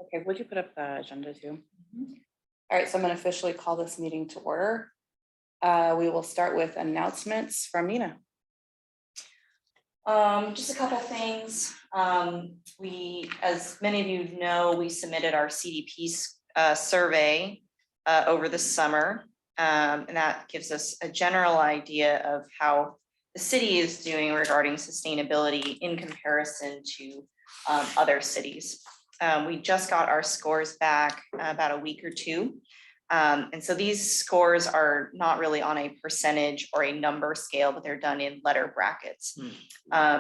Okay, would you put up the agenda too? All right, so I'm going to officially call this meeting to order. We will start with announcements from Nina. Just a couple things. We, as many of you know, we submitted our CDP survey over the summer. And that gives us a general idea of how the city is doing regarding sustainability in comparison to other cities. We just got our scores back about a week or two. And so these scores are not really on a percentage or a number scale, but they're done in letter brackets.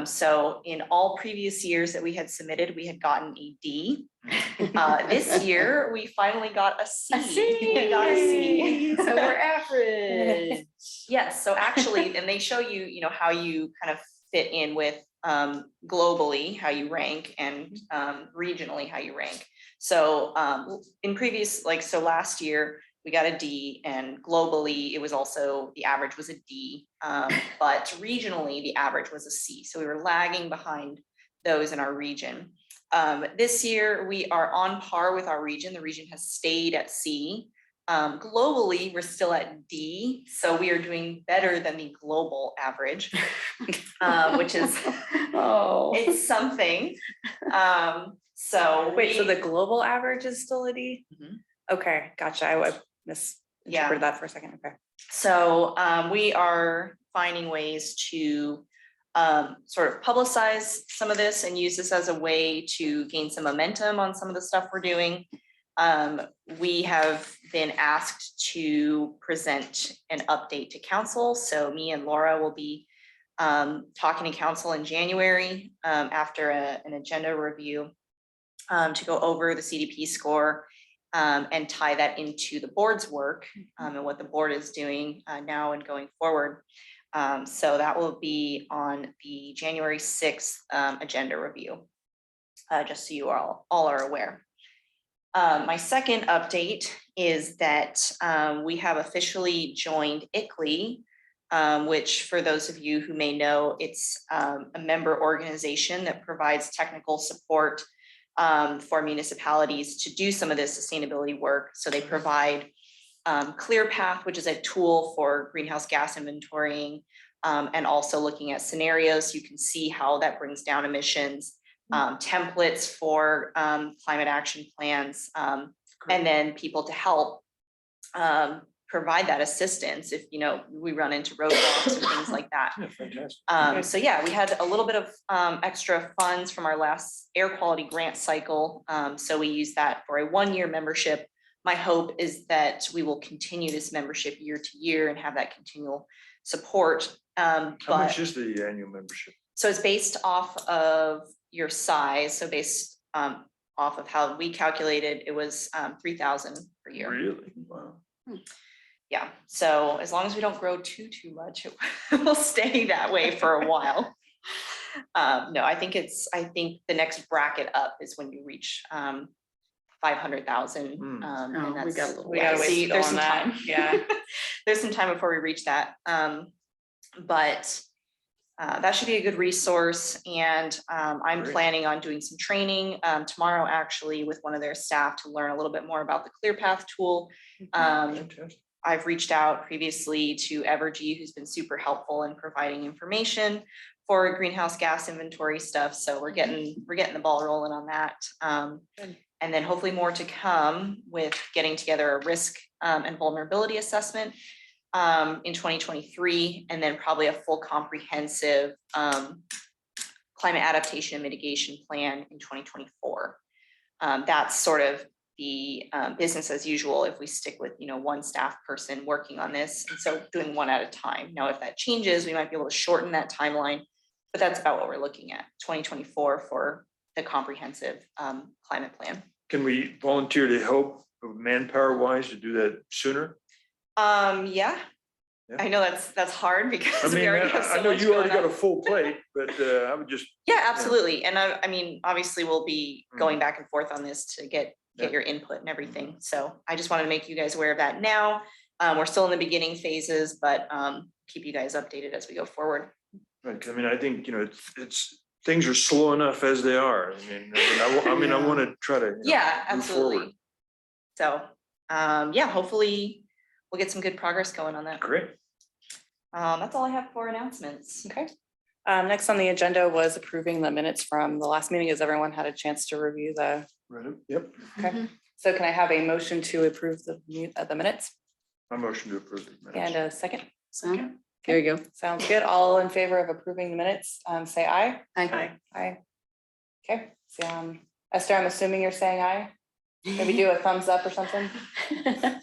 So in all previous years that we had submitted, we had gotten a D. This year, we finally got a C. We got a C. So we're average. Yes, so actually, and they show you, you know, how you kind of fit in with globally, how you rank, and regionally, how you rank. So in previous, so last year, we got a D, and globally, it was also, the average was a D, but regionally, the average was a C. So we were lagging behind those in our region. This year, we are on par with our region. The region has stayed at C. Globally, we're still at D, so we are doing better than the global average, which is, it's something. So Wait, so the global average is still a D? Okay, gotcha. I misinterpreted that for a second. Okay. So we are finding ways to sort of publicize some of this and use this as a way to gain some momentum on some of the stuff we're doing. We have been asked to present an update to council. So me and Laura will be talking to council in January after an agenda review to go over the CDP score and tie that into the board's work and what the board is doing now and going forward. So that will be on the January 6th agenda review, just so you all are aware. My second update is that we have officially joined ICLEI, which for those of you who may know, it's a member organization that provides technical support for municipalities to do some of this sustainability work. So they provide ClearPath, which is a tool for greenhouse gas inventorying, and also looking at scenarios. You can see how that brings down emissions, templates for climate action plans, and then people to help provide that assistance if, you know, we run into roadblocks or things like that. Yeah, fantastic. So yeah, we had a little bit of extra funds from our last air quality grant cycle. So we use that for a 1-year membership. My hope is that we will continue this membership year to year and have that continual support. How much is the annual membership? So it's based off of your size. So based off of how we calculated, it was $3,000 per year. Really? Wow. Yeah, so as long as we don't grow too much, it will stay that way for a while. No, I think the next bracket up is when you reach 500,000. And We that's, gotta wait there's on some that. time. Yeah. There's some time before we reach that. But that should be a good resource. And I'm Great. planning on doing some training tomorrow, actually, with one of their staff to learn a little bit more about the ClearPath tool. Fantastic. I've reached out previously to Evergy, who's been super helpful in providing information for greenhouse gas inventory stuff. So we're getting the ball rolling on that. And then hopefully more to come with getting together a risk and vulnerability assessment in 2023, and then probably a full comprehensive climate adaptation and mitigation plan in 2024. That's sort of the business as usual if we stick with, you know, one staff person working on this, and so doing one at a time. Now, if that changes, we might be able to shorten that timeline, but that's about what we're looking at, 2024 for the comprehensive climate plan. Can we volunteer to help manpower wise to do that sooner? Yeah. I know that's hard because we already have so I know much you already going got on. a full plate, but I would just. Yeah, absolutely. And I mean, obviously we'll be going back and forth on this to get your input and everything. So I just wanted to make you guys aware of that now. We're still in the beginning phases, but keep you guys updated as we go forward. Right, I mean, I think, you know, it's things are slow enough as they are. I want to try to. Yeah, move forward. absolutely. So, yeah, hopefully we'll get some good progress going on that. Great. That's all I have for announcements. Okay. Next on the agenda was approving the minutes from the last meeting. Has everyone had a chance to review the? Right. Yep. Okay. So can I have a motion to approve the minutes I motion to approve the and minutes. a second? There you go. Sounds good. All in favor of approving the minutes, say aye. Aye. Aye. Okay, so, Esther, I'm assuming you're saying aye? Maybe do a thumbs up or something? Jen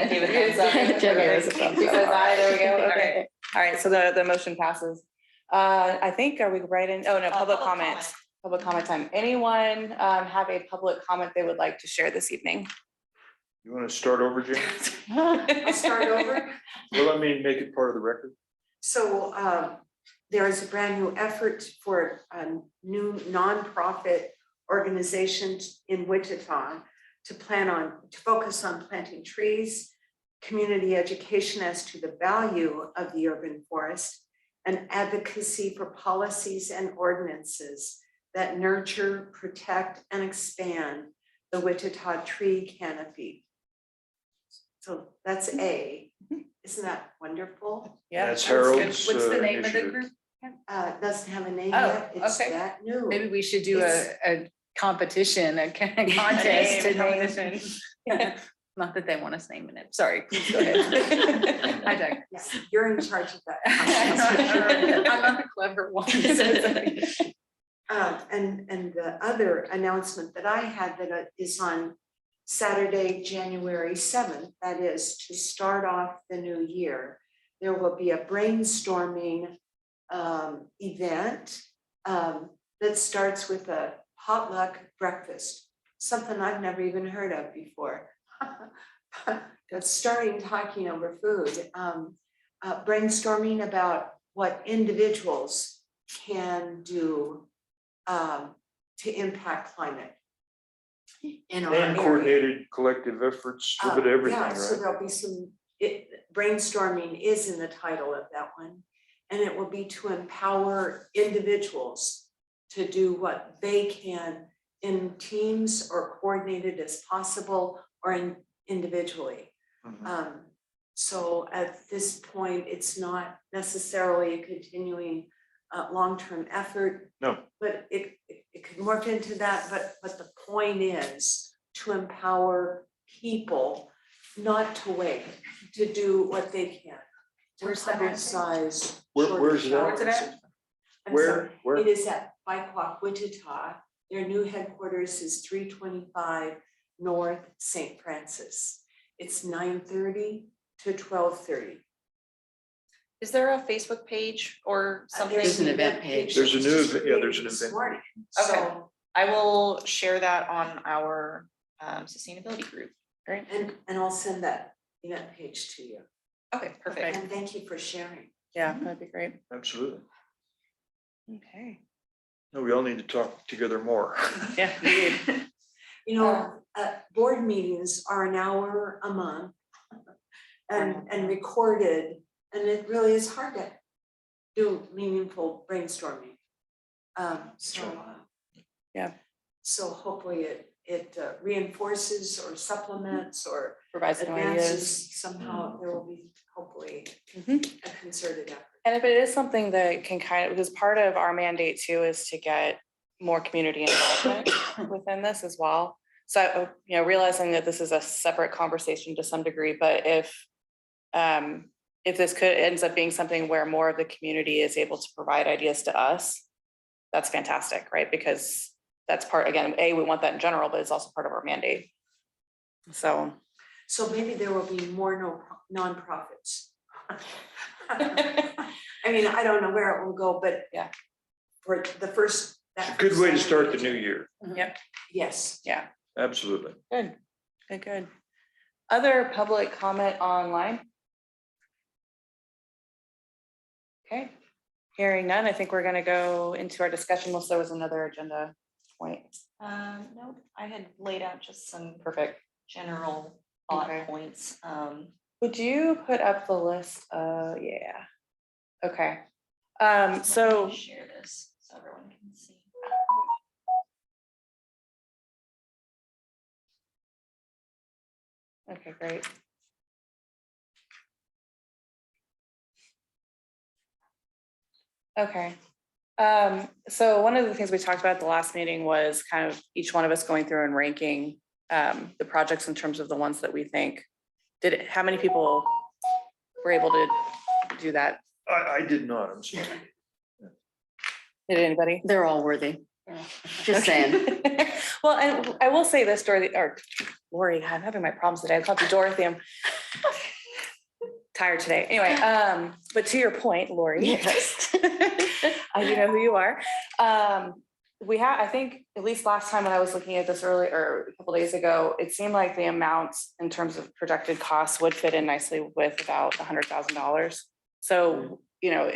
gave a thumbs up. Jen gave us a thumbs She up. says aye, there we go. All Okay. right. All right, so the motion passes. I think, are we right in, oh no, public public comments. Public comment time. Anyone have a public comment they would like to share this evening? You want to start over, Jane? I'll start over. Well, let me make it part of the record. So there is a brand new effort for a new nonprofit organization in Wichita to focus on planting trees, community education as to the value of the urban forest, and advocacy for policies and ordinances that nurture, protect, and expand the Wichita tree canopy. So that's A. Isn't that wonderful? Yeah. That's good. Harold's. What's the name of the initiative. group? Doesn't have a name Oh, yet. It's okay. that new. Maybe we should do It's- a competition, a contest to name. Not that they want us naming it. Sorry, please go ahead. I digress. Yes, you're in charge of that. I'm not the clever one. so it's okay. And the other announcement that I had that is on Saturday, January 7th, that is to start off the new year. There will be a brainstorming event that starts with a potluck breakfast, something I've never even heard of before. But starting talking over food, brainstorming about what individuals can do to impact climate in our And area. coordinated collective efforts, a little bit of everything, Yeah, so right? there'll be brainstorming is in the title of that one. And it will be to empower individuals to do what they can in teams or coordinated as possible or individually. Mhm. So at this point, it's not necessarily a continuing long-term effort. No. But it could morph into that, but the point is to empower people not to wait, to do what they can. To Where's that? publicize. Where's shorter that? Where's it at? shots. I'm sorry. Where? It is at Bike Wichita. Their new headquarters is 325 North St. Francis. It's 9:30 to 12:30. Is there a Facebook page or something? There's an event page. There's a that was new just event- yeah, there's an created this event morning. Okay. So, I will share that on our sustainability group. Great. and I'll send that event page to you. Okay, perfect. And thank you for sharing. Yeah, that'd be great. Absolutely. Okay. No, we all need to talk together more. Yeah. indeed. You know, board meetings are an hour a month and recorded, and it really is hard to do meaningful brainstorming. Yeah. So hopefully it reinforces or supplements or Provide some ideas. advances somehow. There will be hopefully Mhm. a concerted effort. And if it is something that can kind of, because part of our mandate too is to get more community involvement within this as well. So, realizing that this is a separate conversation to some degree, but if this ends up being something where more of the community is able to provide ideas to us, that's fantastic, right? Because that's part, again, we want that in general, but it's also part of our mandate. So. So maybe there will be more nonprofits. I mean, I don't know where it will go, but Yeah. for the first. It's a good way to start the new year. Yep. Yes. Yeah. Absolutely. Good. Good. Other public comment online? Okay, hearing none, I think we're gonna go into our discussion unless there was another agenda point. No, I had laid out just some perfect general thought Okay. points. Would you put up the list? Yeah. Okay. Let me So share this. So Okay, great. Okay. So one of the things we talked about at the last meeting was kind of each one of us going through and ranking the projects in terms of the ones that we think how many people were able to do that? I did not, I'm sorry. Did anybody? They're all worthy. Just saying. Well, and I will say this, Dorothy, or Lori, I'm having my problems today. I called you Dorothy. I'm tired today. Anyway, but to your point, Lori. Yes. I do know who you are. We have, I think, at least last time when I was looking at this earlier, or a couple days ago, it seemed like the amounts in terms of projected costs would fit in nicely with about $100,000. So, you know,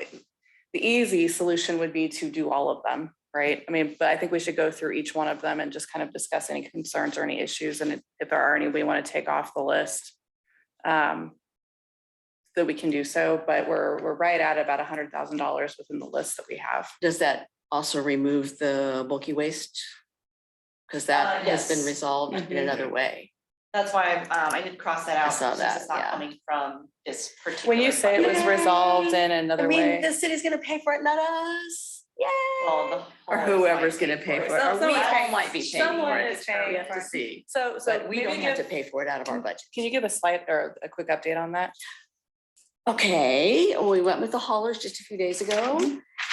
the easy solution would be to do all of them, right? I mean, but I think we should go through each one of them and just kind of discuss any concerns or any issues. And if there are any we want to take off the list, that we can do so, but we're right at about $100,000 within the list that we have. Does that also remove the bulky waste? Because that has been Yes. resolved in another way. That's why I did cross that out. saw since that, It's not yeah. coming from this particular. When you say it was fund. resolved in another way, the city's gonna pay for it, not us. Yay! Well, the Or haulers whoever's might gonna pay for it. So- Or we someone- all might be paying for someone it. is paying We have for to it. see. so But we maybe don't have to give- pay for it out of our budget. Can you give a slight or a quick update on that? Okay, we went with the haulers just a few days ago.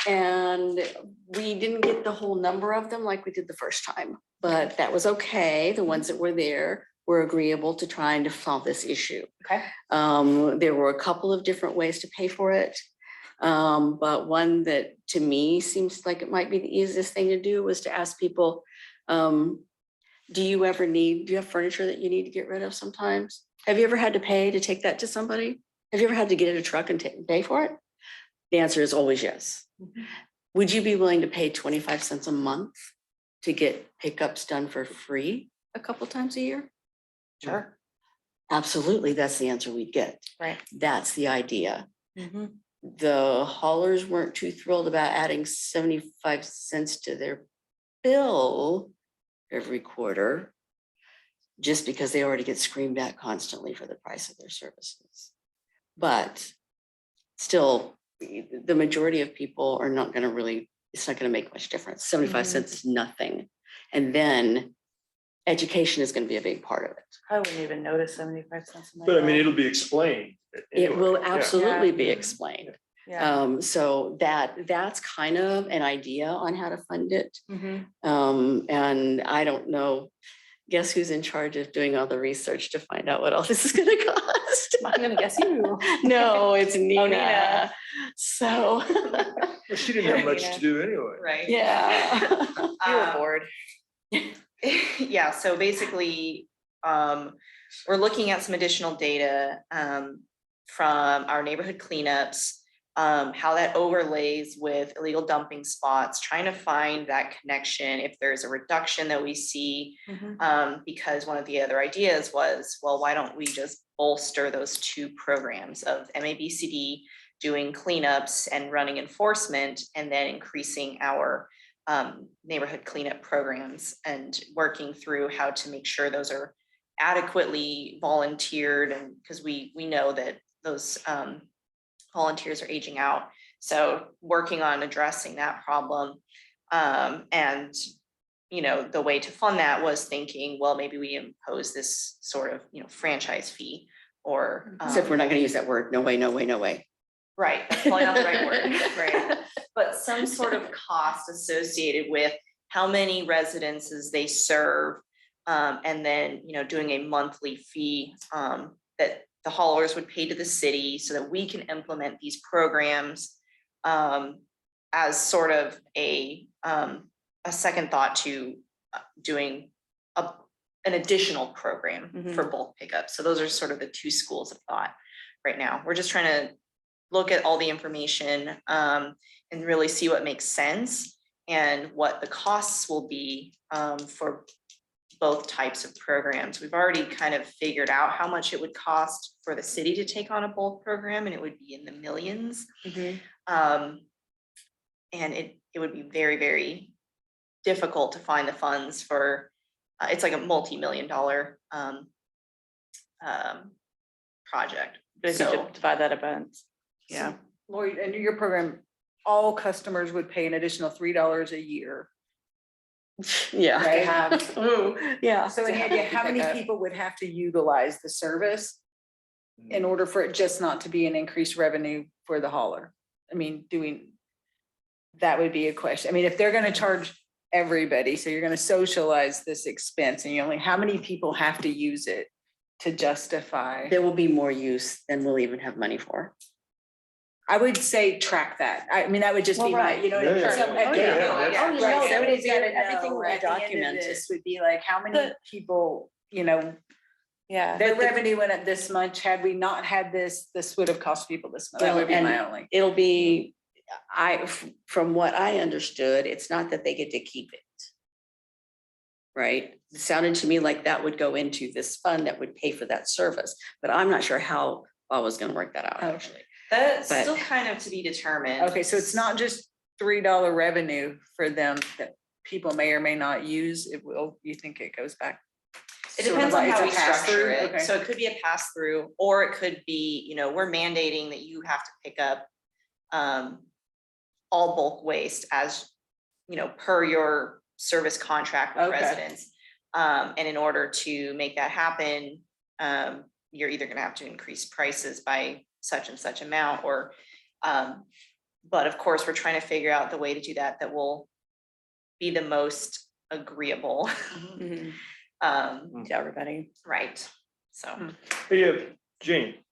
And we didn't get the whole number of them like we did the first time, but that was okay. The ones that were there were agreeable to trying to solve this issue. Okay. There were a couple of different ways to pay for it. But one that to me seems like it might be the easiest thing to do was to ask people, do you have furniture that you need to get rid of sometimes? Have you ever had to pay to take that to somebody? Have you ever had to get in a truck and pay for it? The answer is always yes. Would you be willing to pay 25 cents a month to get pickups done for free a couple times a year? Sure. Absolutely, that's the answer we'd get. Right. That's the idea. Mhm. The haulers weren't too thrilled about adding 75 cents to their bill every quarter, just because they already get screamed at constantly for the price of their services. But still, the majority of people are not gonna really, it's not gonna make much difference. 75 cents is nothing. And then education is gonna be a big part of it. I wouldn't even notice 75 cents. in my But I mean, bill. it'll be explained. It anyway, will yeah. absolutely be explained. Yeah. So that's kind of an idea on how to fund it. Mhm. And I don't know, guess who's in charge of doing all the research to find out what all this is gonna cost? I'm gonna guess you. No, it's Nina. Nina. So, Well, she didn't have much to do anyway. Right. yeah. You were bored. Yeah, so basically, we're looking at some additional data from our neighborhood cleanups, how that overlays with illegal dumping spots, trying to find that connection, if there's a reduction that we see. Because one of the other ideas was, well, why don't we just bolster those two programs of MABCD doing cleanups and running enforcement, and then increasing our neighborhood cleanup programs and working through how to make sure those are adequately volunteered, and because we know that those volunteers are aging out. So working on addressing that problem. And you know, the way to fund that was thinking, well, maybe we impose this sort of, you know, franchise fee or. Except we're not gonna use that word. No way, no way, no way. Right, that's probably not the right word, right? But some sort of cost associated with how many residences they serve. And then, you know, doing a monthly fee that the haulers would pay to the city so that we can implement these programs as sort of a second thought to doing an additional program for bulk pickup. So those are sort of the two schools of thought right now. We're just trying to look at all the information and really see what makes sense and what the costs will be for both types of programs. We've already kind of figured out how much it would cost for the city to take on a bulk program, and it would be in the millions. And it would be very, very difficult to find the funds for, it's like a multi-million-dollar project. But if you So- could divide that event, yeah. Lori, and your program, all customers would pay an additional $3 a year. Yeah. Right. Yeah. So To any have idea it how many pick up. people would have to utilize the service in order for it just not to be an increased revenue for the hauler? I mean, that would be a question. I mean, if they're gonna charge everybody, so you're gonna socialize this expense and how many people have to use it to justify? There will be more use than we'll even have money for. I would say track that. I mean, that would just be Well, my, right. you know. what I mean? Yeah, yeah, So yeah. at Oh, the- yeah, right, that's- Oh, right, no, somebody's everything- gotta everything know will be at the end of documented. this would be like, how many The- people, Yeah. their but the- revenue went up this much. Had we not had this would have cost people this much. That Well, would be my and only. It'll be, from what I understood, it's not that they get to keep it. Right? It sounded to me like that would go into this fund that would pay for that service, but I'm not sure how I was gonna work that out, Oh. actually. That's But- still kind of to be determined. Okay, so it's not just $3 revenue for them that people may or may not use. It will, you think it goes back? It sort of depends on like how it's we a structure pass-through? it. Okay. So it could be a pass through, or it could be, we're mandating that you have to pick up all bulk waste as, per your service contract with Okay. residents. And in order to make that happen, you're either gonna have to increase prices by such and such amount, or, but of course, we're trying to figure out the way to do that that will be the most agreeable. Mhm. Um, To everybody. right, so. Hey, Jane,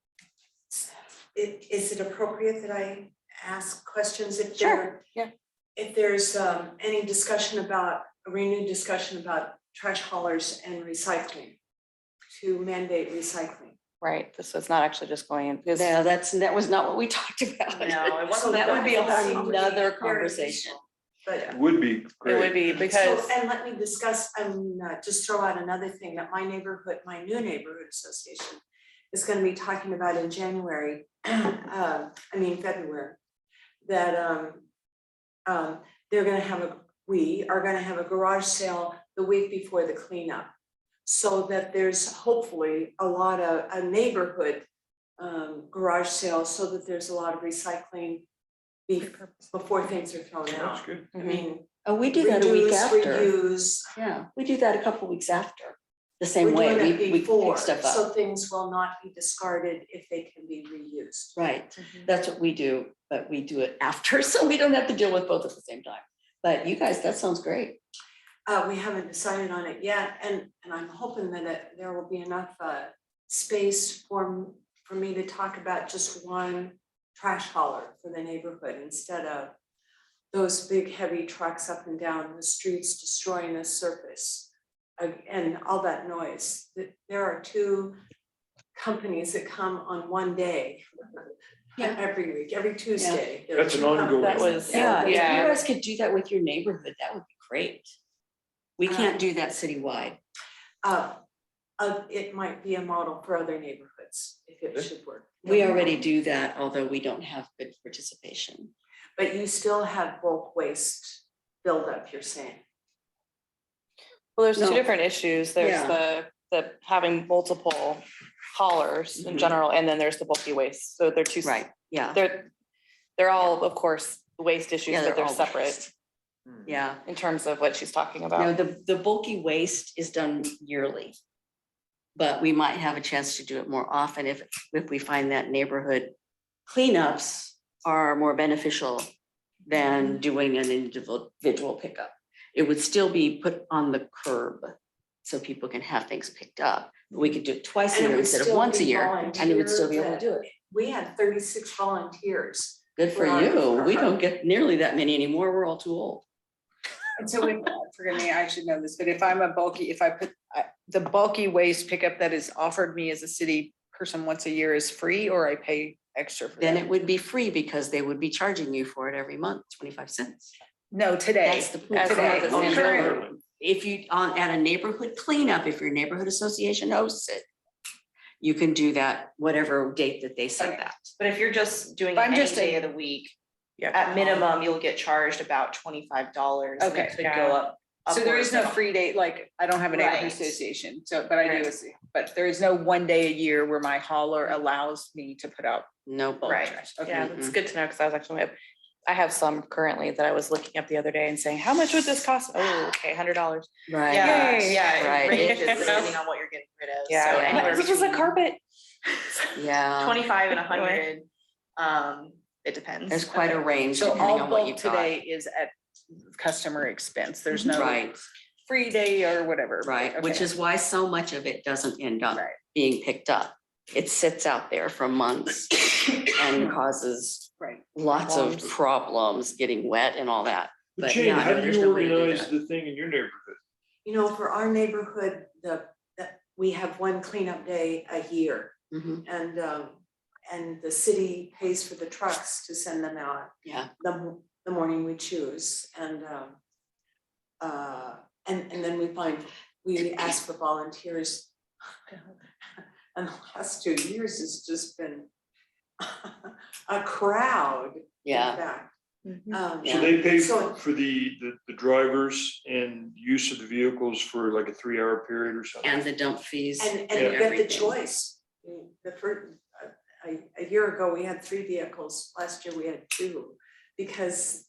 Is it appropriate that I ask questions if Sure, there? yeah. If there's any discussion about, a renewed discussion about trash haulers and recycling, to mandate recycling. Right, this was not actually just going in, because No, that was not what we talked about. No, it wasn't That would be a That seemed whole to be nother very conversation. useful, But would be it great. would be because, so, and let me discuss, just throw out another thing that my new neighborhood association is gonna be talking about in January, February. That we are gonna have a garage sale the week before the cleanup. So that there's hopefully a neighborhood garage sale, so that there's a lot of recycling before things are thrown That's out. good. I mean, Oh, we do that a week reduce, after. reuse. Yeah, we do that a couple weeks after, the same We're way. doing it We before, pick stuff so up. things will not be discarded if they can be reused. Right, that's what we do, but we do it after, so we don't have to deal with both at the same time. But you guys, that sounds great. We haven't decided on it yet, and I'm hoping that there will be enough space for me to talk about just one trash hauler for the neighborhood instead of those big heavy trucks up and down the streets destroying the surface and all that noise. There are two companies that come on one day every week, every Tuesday. There are That's an two ongoing- That companies. was- Yeah, if you Yeah. guys could do that with your neighborhood, that would be great. We can't do that citywide. It might be a model for other neighborhoods if it should work. We already do that, although we don't have good participation. But you still have bulk waste buildup, you're saying? well, there's No. two different issues. There's Yeah. the having multiple haulers in Mhm. general, and then there's the bulky waste. So they're two. Right, yeah, They're all, of course, waste issues, Yeah, but they're they're all separate waste. yeah. in terms of what she's talking No, about. the bulky waste is done yearly. But we might have a chance to do it more often if we find that neighborhood cleanups are more beneficial than doing an individual pickup. It would still be put on the curb so people can have things picked up. We could do it twice a And it year would instead of still once a be year, and it would still be able to do it. We had 36 volunteers. Good for Right. you. We don't get nearly that many anymore. We're all too old. And so when, forgive me, I should know this, but if I'm if I put, the bulky waste pickup that is offered me as a city person once a year is free, or I pay extra for Then that? it would be free because they would be charging you for it every month, 25 cents. No, today. That's the As Today. long as it's Oh, in Currently. If you, at a neighborhood cleanup, if your neighborhood association hosts it, you can do that whatever date that they set that. But if you're just doing it I'm any just day a- of the week, Yeah. at minimum, you'll get charged about $25. and Okay, it could yeah. go up So there is no upwards of- free day, like, I don't have a neighborhood Right. association, so, but I do, Right. but there is no one day a year where my hauler allows me to put out No bulk Right. trash. Yeah, that's good to know, because I was actually, I have some currently that I was looking up the other day and saying, how much would this cost? Oh, okay, $100. Right. Yeah, Yay. yeah, Right. it ranges depending on what you're getting rid of. So Yeah, anywhere this was a between carpet. Yeah. 25 and Anyway. 100. It depends. There's quite a range So depending all on what bulk you've got. today is at customer expense. There's no Right, free day or whatever. right, which Okay. is why so much of it doesn't end up Right. being picked up. It sits out there for months and causes Right. lots of problems, getting wet and all that. But Jane, yeah, how no, do there's you no way to do organize that. the thing in your neighborhood? You know, for our neighborhood, we have one cleanup day a year. Mhm, And the city pays for the trucks to send them out yeah, the morning we choose. And then we ask for volunteers. And the last 2 years has just been a crowd, in yeah, fact. Mhm. So they pay So- for the drivers and use of the vehicles for like a 3-hour period or something? and the dump fees. And and you get the everything. choice. The first, a year ago, we had 3 vehicles, last year we had 2. Because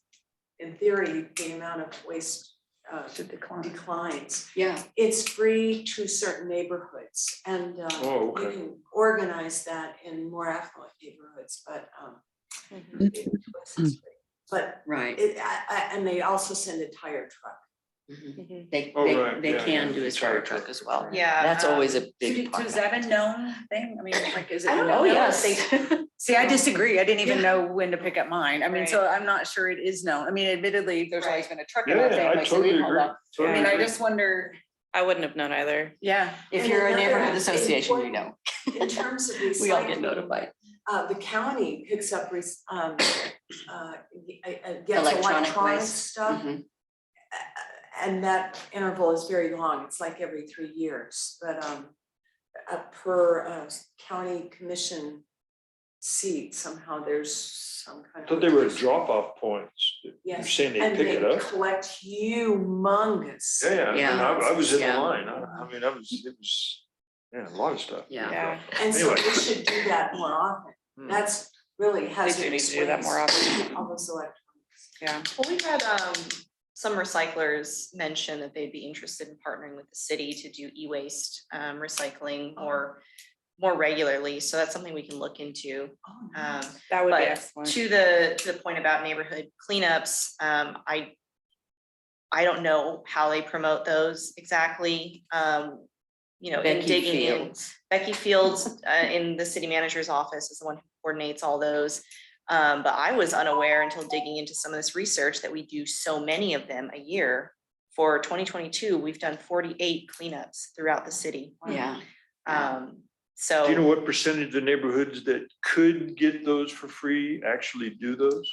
in theory, the amount of waste Should decline. declines. Yeah, It's free to certain neighborhoods and Oh, you okay. can organize that in more affluent neighborhoods, but Mhm. it's free. But right. and they also send a tire truck. Mhm. Mhm. They, Oh, right, they yeah, can yeah, do a it's fire fire truck truck. as well. Yeah. That's always a So big part. is that a known thing? I mean, like, is it? I don't Oh, know if yes. See, I disagree. I didn't even Yeah. know when to pick up mine. I mean, so I'm not sure it is known. I mean, admittedly, there's always been a truck in our Yeah, I family, so we totally haul agree. up. I Totally mean, I agree. just wonder, I wouldn't have known either. yeah. If And you're a another neighborhood association, you important- know. In terms of recycling. We all get notified. The county picks up, gets Electronic electronic waste. stuff. Mhm. And that interval is very long, it's like every 3 years, but per county commission seat, somehow there's some kind I of. thought they were drop-off points. You're Yes, saying they and pick they it up? collect humongous. Yeah, Yeah. I was in the Yeah. line. I mean, it was, a lot of stuff. Yeah. Yeah. And so Anyway. we should do that more often, Hmm. that's really They hazardous do need to do that more waste, often. all those electronics. Yeah. Well, we've had some recyclers mention that they'd be interested in partnering with the city to do e-waste recycling more regularly. So that's something we can look into. Oh, nice. That would be But excellent. to the point about neighborhood cleanups, I don't know how they promote those exactly. You know, in Becky digging in. Fields. Becky Fields in the city manager's office is the one who coordinates all those. But I was unaware until digging into some of this research that we do so many of them a year. For 2022, we've done 48 cleanups throughout the city. Yeah, So. Do you know what percentage of the neighborhoods that could get those for free actually do those?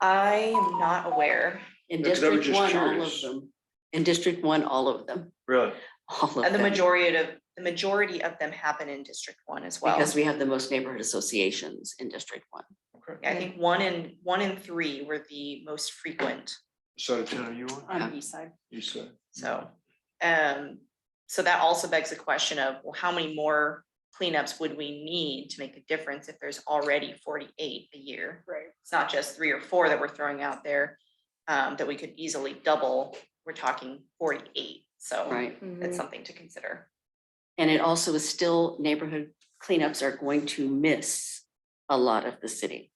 I am not aware. in Because I was District just 1, all of curious. them. In District 1, all of them, Really? all of And the them. majority of them happen in District 1 as well. Because we have the most neighborhood associations in District 1. Okay. I think 1 in 3 were the most frequent. Side of town are you on? On the east side. You said. So, so that also begs the question of, well, how many more cleanups would we need to make a difference if there's already 48 a year? Right. It's not just 3 or 4 that we're throwing out there, that we could easily double. We're talking 48, so Right. it's something to consider. And it also is still, neighborhood cleanups are going to miss a lot of the city.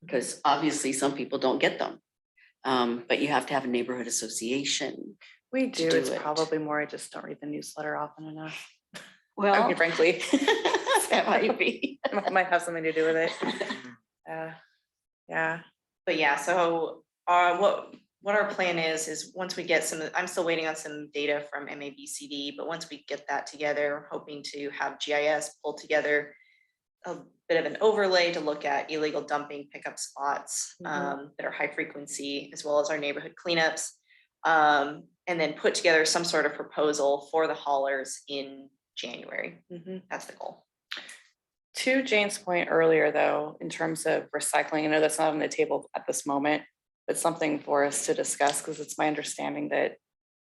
Because obviously some people don't get them. But you have to have a neighborhood association. We to do, do it's it. probably more, I just don't read the newsletter often enough. I Well, mean, frankly, that might be. it might have something to do with it. Yeah. But yeah, so what our plan is once we get I'm still waiting on some data from MABCD, but once we get that together, hoping to have GIS pull together a bit of an overlay to look at illegal dumping pickup spots that are high frequency, as well as our neighborhood cleanups. And then put together some sort of proposal for the haulers in January. Mhm. That's the goal. To Jane's point earlier, though, in terms of recycling, I know that's not on the table at this moment, but something for us to discuss, because it's my understanding that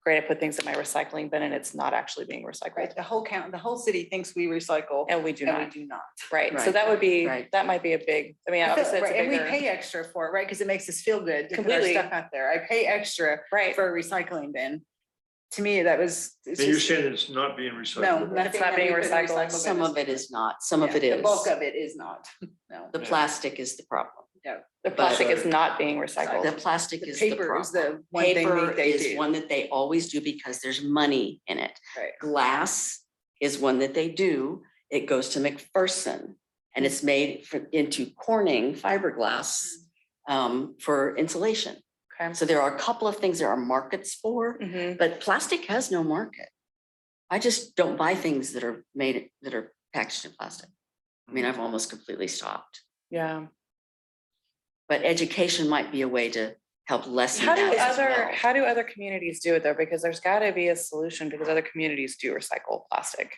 great, I put things in my recycling bin and it's not actually being recycled. Right, the whole city thinks we recycle And we do and we not, do not. right? So Right, that would be, right. that might be a big, I mean, I feel- obviously it's right, a and we bigger, pay extra for it, right? Because it makes us feel good to put our Completely. stuff out there. I pay extra right? for a recycling bin. To me, that was. it's And you're just- saying it's not being No, recycled? nothing It's not that being we put in the recycled. recycle bin Some of it is not, some of yeah, it is. The bulk of it is not, no. The Yeah. plastic is the problem. The plastic is not being The recycled. plastic The is the paper is problem. the one thing Paper that they is do. one that they always do because there's money in it. Right. Glass is one that they do. It goes to McPherson and it's made into Corning fiberglass for insulation. Okay. So there are a couple of things there are markets for, Mhm. but plastic has no market. I just don't buy things that are packaged in plastic. I mean, I've almost completely stopped, Yeah. but education might be a way to help lessen How do that as well. how do other communities do it though? Because there's gotta be a solution because other communities do recycle plastic.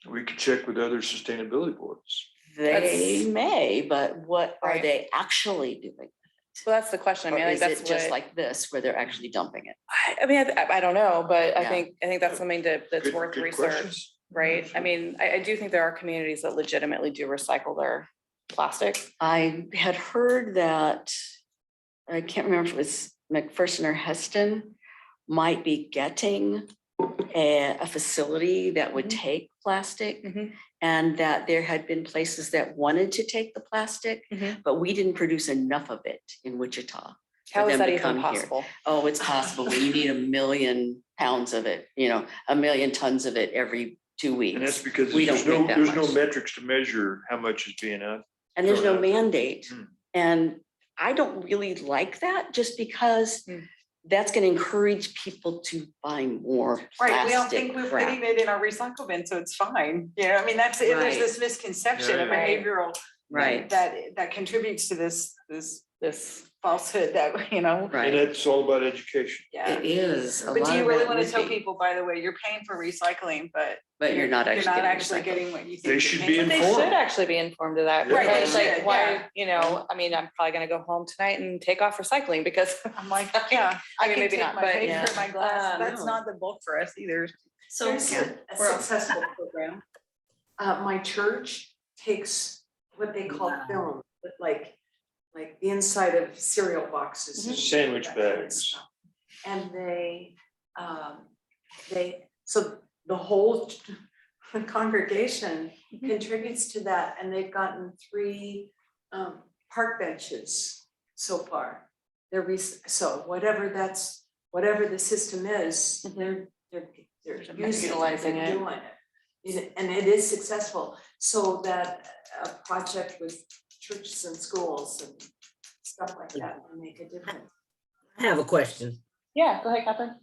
We could check with other sustainability boards. They That's- may, but what are Right. they actually doing? So that's the question. I Or mean, I is think it that's just what, like this where they're actually dumping it? I mean, I don't know, but Yeah. I think that's something that's Good- worth good research, questions. right? I mean, I do think there are communities that legitimately do recycle their plastic. I had heard that, I can't remember if it was McPherson or Heston, might be getting a facility that would Mhm. take plastic. Mhm. And that there had been places that wanted to take the plastic, Mhm. but we didn't produce enough of it in Wichita. How is them that to even come here. possible? Oh, it's possible. We need 1,000,000 pounds of it, 1,000,000 tons of it every 2 And that's weeks. because We there's don't make that there's no much. metrics to measure how much is being out. And there's no thrown out there. mandate. Hmm. And I don't really like that just because Hmm. that's gonna encourage people to buy more Right, we don't plastic think we're crap. putting it in our recycle bin, so it's fine. I mean, that's, there's Right. this misconception, a Yeah. Right. behavioral. Right. That contributes to this This, falsehood that, And Right, it's all about education. yeah. it is. A But lot do you of really that want to would tell be, people, by the way, you're paying for recycling, but. But you're not actually actually getting getting what you think. They you're should paying be for. they informed. should actually be informed of that. Right, they Because like, should, why, yeah. I mean, I'm probably gonna go home tonight and take off recycling because I'm like, yeah, I I mean, can maybe take not, my but paper, yeah. my glass, that's No. not the bulk for us either. So There's a We're all- successful program. My church takes what they call film, but like the inside of cereal boxes. and Sandwich that kind of bags. stuff. And so the whole congregation contributes to that, and they've gotten 3 park benches so far. So whatever the system is, they're using it, Utilizing they're it. doing it. And it is successful, so that a project with churches and schools and stuff like that will make a difference. I have a question. yeah, go ahead, Catherine.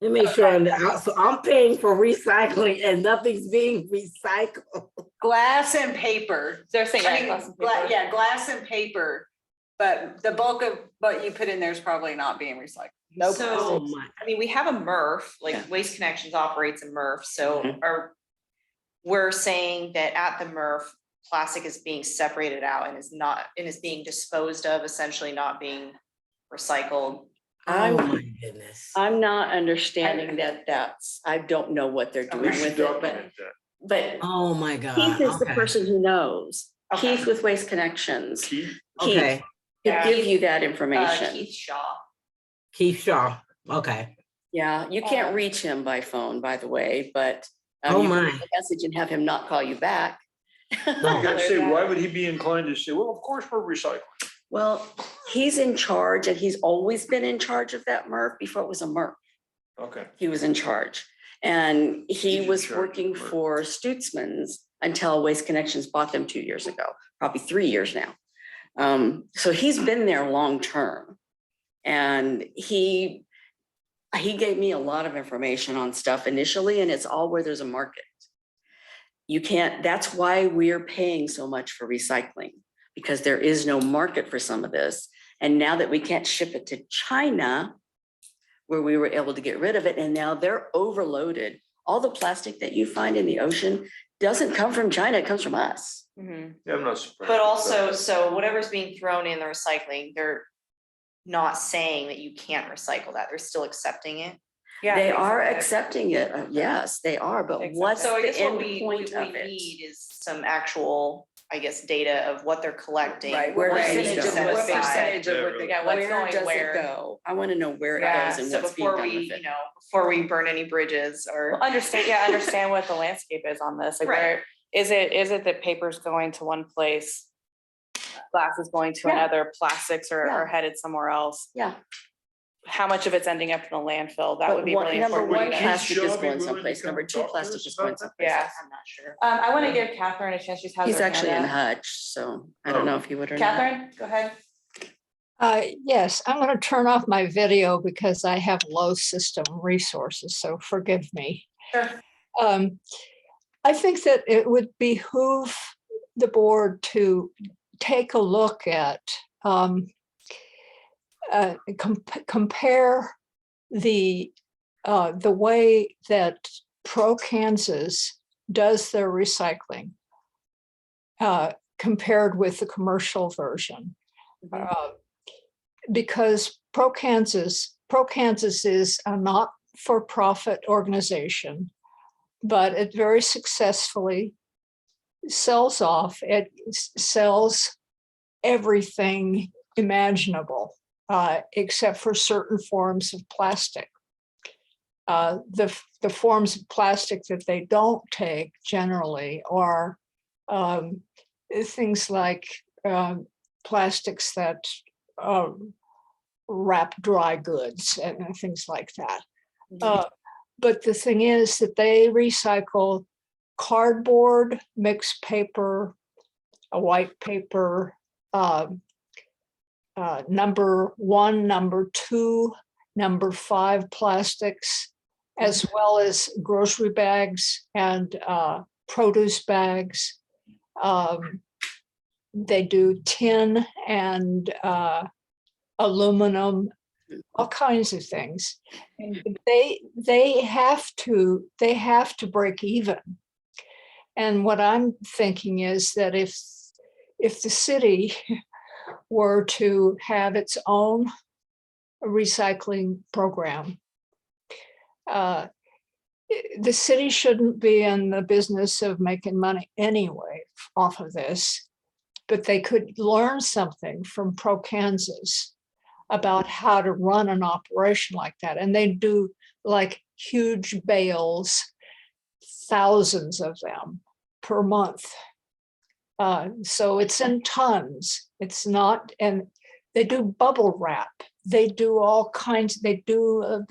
Let me make sure, so I'm paying for recycling and nothing's being recycled. Glass and paper. They're saying, I yeah, mean, glass and paper. yeah, glass and paper, but the bulk of what you put in there is probably not being recycled. No So- Oh plastics. my, I mean, we have a MRF, like Yeah. Waste Connections operates a MRF, so Mhm. we're saying that at the MRF, plastic is being separated out and is being disposed of, essentially not being recycled. oh my goodness. I'm not understanding I don't know what they're doing We with should it, document that. but Oh my God. Keith is the Okay. person who knows. Okay. Keith with Waste Connections. Keith, Keith Okay, could Yeah. give you that information. Keith Shaw. Keith Shaw. Okay. Yeah, you can't reach him by phone, by the way, but Oh you can my. leave a message and have him not call you back. I gotta say, why would he be inclined to say, well, of course we're recycling? Well, he's in charge and he's always been in charge of that MRF before it was a MRF. Okay. He was in charge. And He's he in was charge of working MRF. for Stutzman's until Waste Connections bought them 2 years ago, probably 3 years now. So he's been there long term. And he gave me a lot of information on stuff initially, and it's all where there's a market. That's why we're paying so much for recycling, because there is no market for some of this. And now that we can't ship it to China, where we were able to get rid of it, and now they're overloaded. All the plastic that you find in the ocean doesn't come from China, it comes from us. Mhm. Yeah, I'm not surprised. But also, so whatever's being thrown in the recycling, they're not saying that you can't recycle that. They're still accepting it. Yeah. They are exactly. accepting it. Yes, they are, but Exactly. what's So I the guess what end we point of it? need is some actual, I guess, data of what they're collecting. Right, Where what does it percentage go? of, Set what aside. percentage of what they. Yeah, what's Where going does where? it go? I want to know where it Yeah, goes and So what's being before done we, with it. before we burn any bridges or. Well, understand what the landscape is on this. Like, Right. where is it that paper's going to one place? Glass is going to Yeah. another, plastics Yeah. are headed somewhere else. Yeah. How much of it's ending up in the landfill? That But would be one- really number important. one, to know. plastic is Shelby going willing to someplace. come Number two, talk to plastic us is about going that? someplace. Yeah. I'm not sure. I want to give Catherine a chance. She's has He's her hand actually in up. Hutch, so I don't know if he would or not. Catherine, go ahead. Yes, I'm going to turn off my video because I have low system resources, so forgive me. Sure. I think that it would behoove the board to take a look at, compare the way that Pro Kansas does their recycling compared with the commercial version. Because Pro Kansas is a not-for-profit organization, but it very successfully sells everything imaginable, except for certain forms of plastic. The forms of plastic that they don't take generally are things like plastics that wrap dry goods and things like that. But the thing is that they recycle cardboard, mixed paper, a white paper, number 1, number 2, number 5 plastics, as well as grocery bags and produce bags. They do tin and aluminum, all kinds of things. And they have to break even. And what I'm thinking is that if the city were to have its own recycling program, the city shouldn't be in the business of making money anyway off of this, but they could learn something from Pro Kansas about how to run an operation like that. And they do like huge bales, thousands of them per month. So it's in tons. It's not, and they do bubble wrap. They do all kinds, they do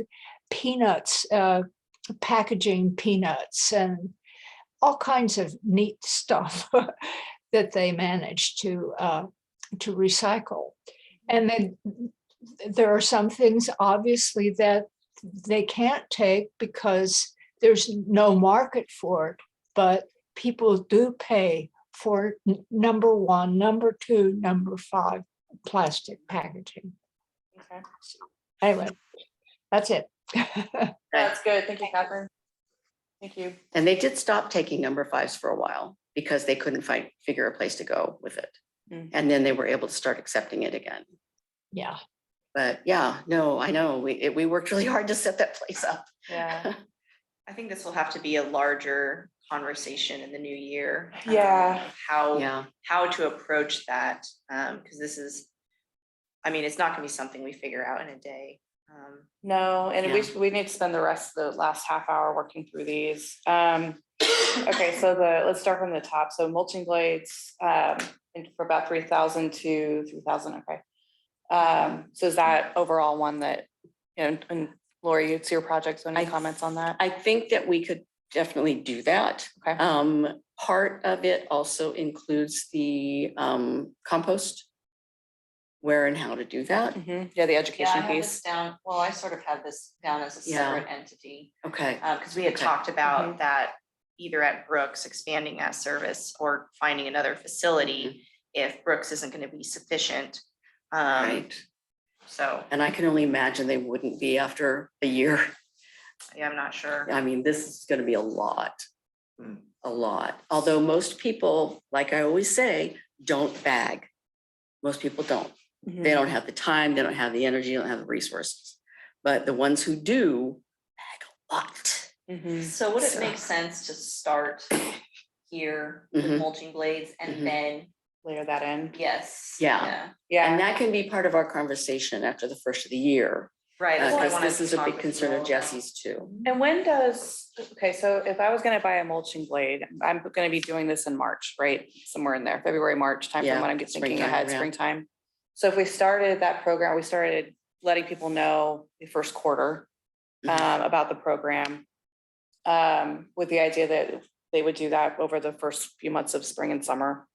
peanuts, packaging peanuts and all kinds of neat stuff that they manage to recycle. And then there are some things obviously that they can't take because there's no market for it, but people do pay for number 1, number 2, number 5 plastic packaging. Okay. Anyway, that's it. That's good. Thank you, Catherine. Thank you. And they did stop taking number 5s for a while because they couldn't figure a place to go with it. And then they were able to start accepting it again. Yeah. But yeah, no, I know, we worked really hard to set that place up. Yeah. I think this will have to be a larger conversation in the new year. Yeah. of Yeah. how to approach that, because this is, I mean, it's not gonna be something we figure out in a day. No, and Yeah. we need to spend the rest of the last half hour working through these. Okay, so let's start from the top. So mulching blades, for about 3,000 to 3,000, okay. So is that overall one that, you know, and Lori, it's your project, so any comments on that? I think that we could definitely do that. Okay. Part of it also includes the compost, where and how to do that. Yeah, the Yeah, I education have piece. this down, well, I sort of have this down as a Yeah. separate entity, Okay, because we had Okay. talked about that either at Brooks expanding that service or finding another facility if Brooks isn't gonna be sufficient. right. So, And I can only imagine they wouldn't be after a year. yeah, I'm not sure. I mean, this is gonna be a lot. A lot. Although most people, like I always say, don't bag. Most people don't. They don't have the time, they don't have the energy, they don't have the resources. But the ones who do lot. Mhm. So would it So- make sense to start here with Mhm. mulching blades and Mhm. then, Layer that in. yes. Yeah. And Yeah, that can be part of our conversation after the first of the year. Right. that's what I Because wanted this to is a talk big with you concern all of about. Jesse's too. and when does, okay, so if I was gonna buy a mulching blade, I'm gonna be doing this in March, right? Somewhere in there, February, March time Yeah, from when I'm thinking springtime, ahead, yeah. springtime. So if we started that program, we started letting people know the first quarter Mhm. about the program. With the idea that they would do that over the first few months of spring and summer.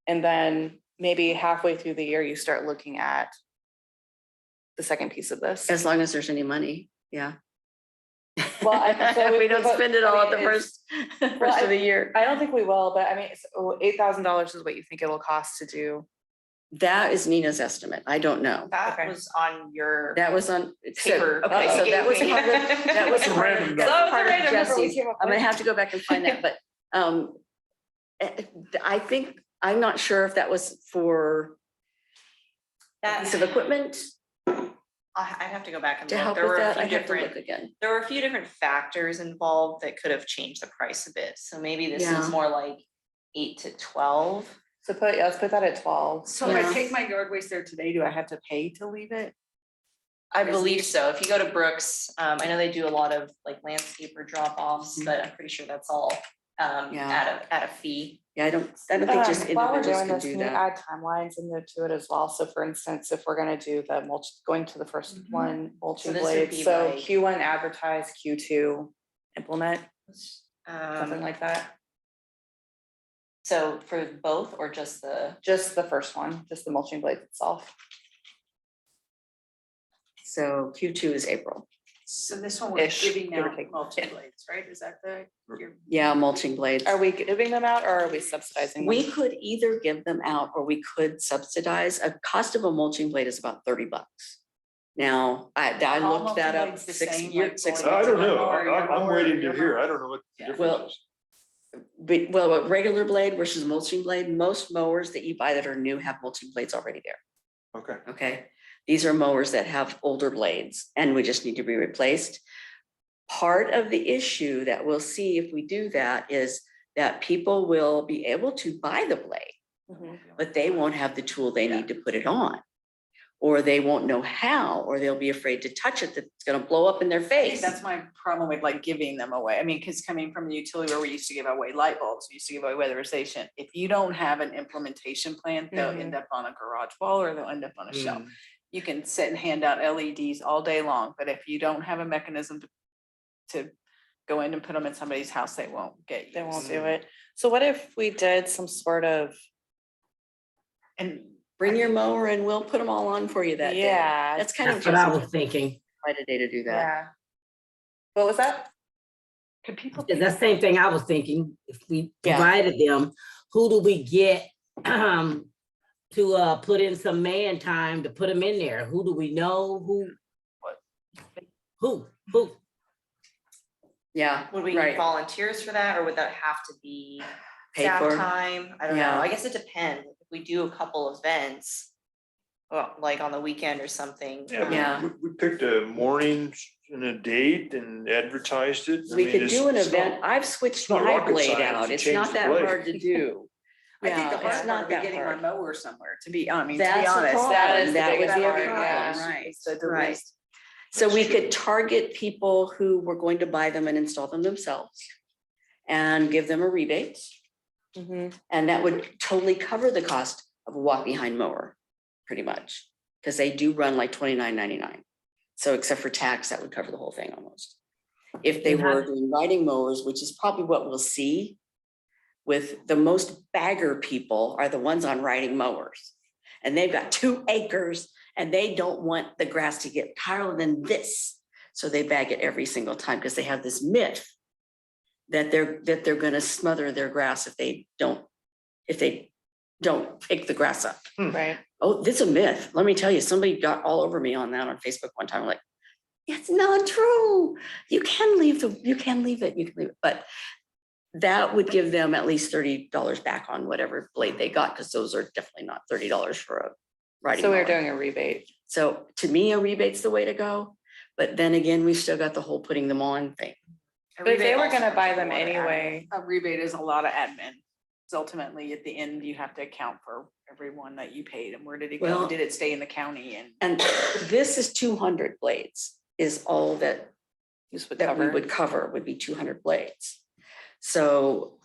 And then maybe halfway through the year, you start looking at the second piece of this. As long as there's any money, yeah. Well, so We don't but, spend it I all at mean, the it's- first of the year. I don't think we will, but I mean, $8,000 is what you think it'll cost to do. That is Nina's estimate. I don't know. That Okay. was on your That was on. so- paper. Okay, so that was part of, that was That's a part random of, number. that's That was part a of random number we Jesse's. came up I'm gonna with. have to go back and find that, but I think, I'm not sure if that was for a That, piece of equipment I'd have to go back and to look. help There with were a that. few I have to look different, again. there were a few different factors involved that could have changed the price a bit. So maybe this Yeah. is more like 8 to 12. So let's put that at 12. So if Yeah. I take my yard waste there today, do I have to pay to leave it? I Is believe it- so. If you go to Brooks, I know they do a lot of like landscaper drop offs, Mhm. but I'm pretty sure that's all Yeah. at a fee. Yeah, I don't think just While we're individuals doing can this, do can you that. add timelines into it as well? So for instance, if we're gonna do the going to the first one, mulching this would blades, be so like- Q1 advertise, Q2 implement, something Um, like that. so for both or just the, Just the first one, just the mulching blades itself. So Q2 is April. So this one we're Ish, giving give or out take. mulching blades, right? Is that the? Yeah, mulching blades. Are we giving them out or are we subsidizing them? We could either give them out or we could subsidize. A cost of a mulching blade is about $30. Now, I All looked that mulching up blades the 6 same, years, like 6 going I months don't ago. know. I'm waiting to hear. I don't know what the Yeah. difference Well, is. Well, a regular blade versus mulching blade, most mowers that you buy that are new have mulching blades already there. Okay. Okay, these are mowers that have older blades and we just need to be replaced. Part of the issue that we'll see if we do that is that people will be able to buy the blade, Mhm. but they won't have the tool they need to put it on. Or they won't know how, or they'll be afraid to touch it, that's gonna blow up in their I think face. that's my problem with like giving them away. I mean, because coming from the utility where we used to give away light bulbs, we used to give away weatherization. If you don't have an implementation plan, they'll Mhm. end up on a garage wall or they'll end up on a shelf. Mm. You can sit and hand out LEDs all day long, but if you don't have a mechanism to go in and put them in somebody's house, they won't get They won't used. do it. So what if we did some sort of, And Bring your mower and we'll put them all on for you that day. Yeah. That's kind of That's what I just was thinking. quite a day to do that. yeah. What was that? could people? It's the same thing I was thinking. If we Yeah. provided them, who do we get to put in some man time to put them in there? Who do we know? Who? Yeah, would we need right. volunteers for that, or would that have to be Paid staff for? time? I don't know. Yeah. I guess it depends. If we do a couple events, well, like on the weekend or something. Yeah, Yeah. we picked a morning and a date and advertised it. I We mean, could it's- do an it's not- event. I've switched not my rocket blade science out. to It's change not the that blade. hard to do. I think the Yeah, hard it's part not would be that getting my hard. mower somewhere, to be honest, That's the honest. problem. That is the That would biggest be a part, yeah. problem, right, Is the right. least- So we could target people who were going to buy them and install them themselves and give them a rebate. Mhm. And that would totally cover the cost of a walk behind mower, pretty much, because they do run like $29.99. So except for tax, that would cover the whole thing almost. If they And how- were doing riding mowers, which is probably what we'll see, with the most bagger people are the ones on riding mowers. And they've got 2 acres and they don't want the grass to get higher than this. So they bag it every single time because they have this myth that they're gonna smother their grass if they don't pick the grass up. Right. Oh, this is a myth. Let me tell you, somebody got all over me on that on Facebook one time. I'm like, it's not true. You can leave it. But that would give them at least $30 back on whatever blade they got, because those are definitely not $30 for a riding So we're mower. doing a rebate. So to me, a rebate's the way to go. But then again, we still got the whole putting them on thing. A But if they rebate were also gonna buy is a them lot of admin. anyway. A rebate is a lot of admin. So ultimately, at the end, you have to account for everyone that you paid and where did it go? Well- Did it stay in the county? And this is 200 blades is all that This would that we cover. would cover would be 200 blades. So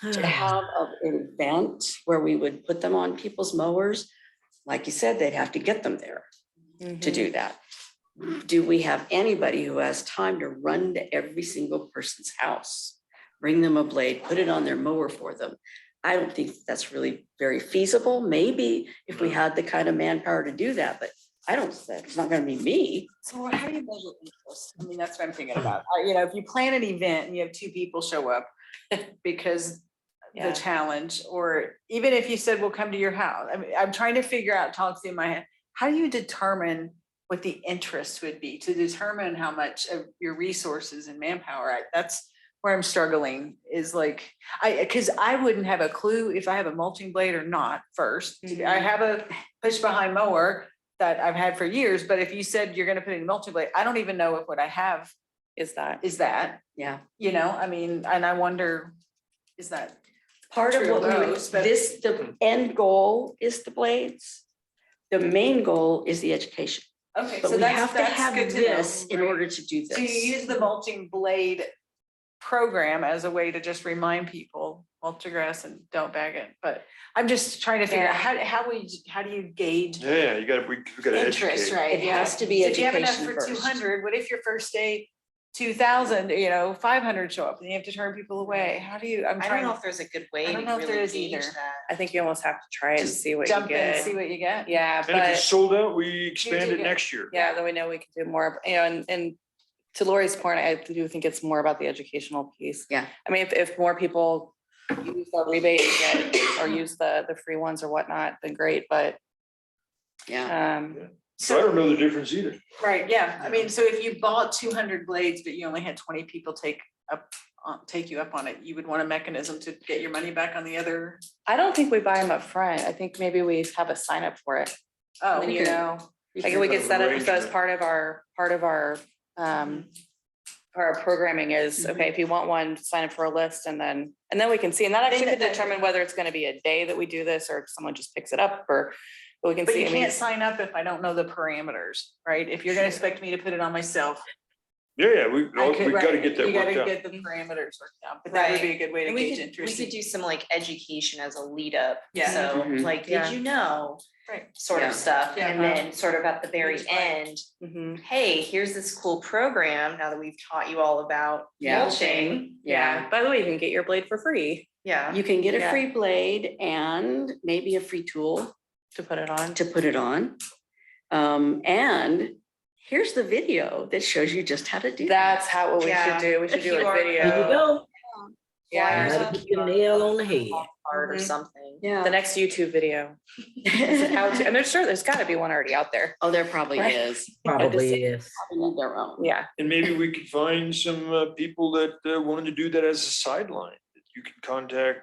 to have an event where we would put them on people's mowers, like you said, they'd have to get them there to Mhm. do that. Do we have anybody who has time to run to every single person's house, bring them a blade, put it on their mower for them? I don't think that's really very feasible. Maybe if we had the kind of manpower to do that, but I don't, it's not gonna be me. So how do you measure interest? I mean, that's what I'm thinking about. You know, if you plan an event and you have 2 people show up because Yeah. the challenge, or even if you said, we'll come to your house. I mean, I'm trying to figure out, talk in my head, how do you determine what the interest would be to determine how much of your resources and manpower? That's where I'm struggling is like, because I wouldn't have a clue if I have a mulching blade or not first. I have a push behind mower that I've had for years, but if you said you're gonna put in a mulching blade, I don't even know if what I have Is that? is that, Yeah. you know, I mean, and I wonder, is that? Part of True, what we, those, but- this, the end goal is the blades. The main goal is the education. Okay, But so we have to have good to know, this in right? order to do So you this. use the mulching blade program as a way to just remind people, mulch your grass and don't bag it, but I'm just trying to figure out how do you gauge Yeah, you gotta, we gotta interest, educate. right? It has to be So if you have enough education for first. 200, what if your first day 2,000, 500 show up and you have to turn people away? How do you, I'm I don't trying know to if there's a good way I to don't know if there really is gauge either. that. I think you almost have to try and just see what you jump in, get. see what you get. Yeah, And if it's but sold out, we expand it get- next year. yeah, then we know we can do more, and to Lori's point, I do think it's more about the educational piece. Yeah. I mean, if more people use the rebate and get, or use the free ones or whatnot, then great, but Yeah. So I don't know the difference either. Right, yeah, I mean, so if you bought 200 blades, but you only had 20 people take you up on it, you would want a mechanism to get your money back on the other. I don't think we buy them up front. I think maybe we have a sign up for it. Oh, You Okay. know, like we could set up, so as Arrangement. part of our programming is, okay, if you want one, sign up for a list and then we can see, and that actually Then could that- determine whether it's gonna be a day that we do this or if someone just picks it up or we can But see. you I mean, can't sign up if I don't know the parameters, right? If you're gonna expect me to put it on myself. Yeah, we I could- gotta right, get that you gotta worked out. get the parameters worked out, but that would be a good way to And we gauge could, we interest. could do some like education as a lead up. Yeah. So Mhm. like, Yeah. did you know, Right. sort Yeah. of stuff. Yeah. And then sort of at the very Which one? end, mhm. hey, here's this cool program now that we've taught you all about Yeah. mulching. Yeah, by the way, you can get your blade for free Yeah. You can get a Yeah. free blade and maybe a free tool to put it on. to put it on. And here's the video that shows you just how to do that. That's what we Yeah. should do. We should do a QR There you video. go. Yeah, Gotta put the nail on the head. Card or Mhm. something. Yeah. the next YouTube video. How to, and there's gotta be one already out there. Oh, there probably Right. is. Probably is. Probably need their own. Yeah, And maybe we could find some people that wanted to do that as a sideline. You can contact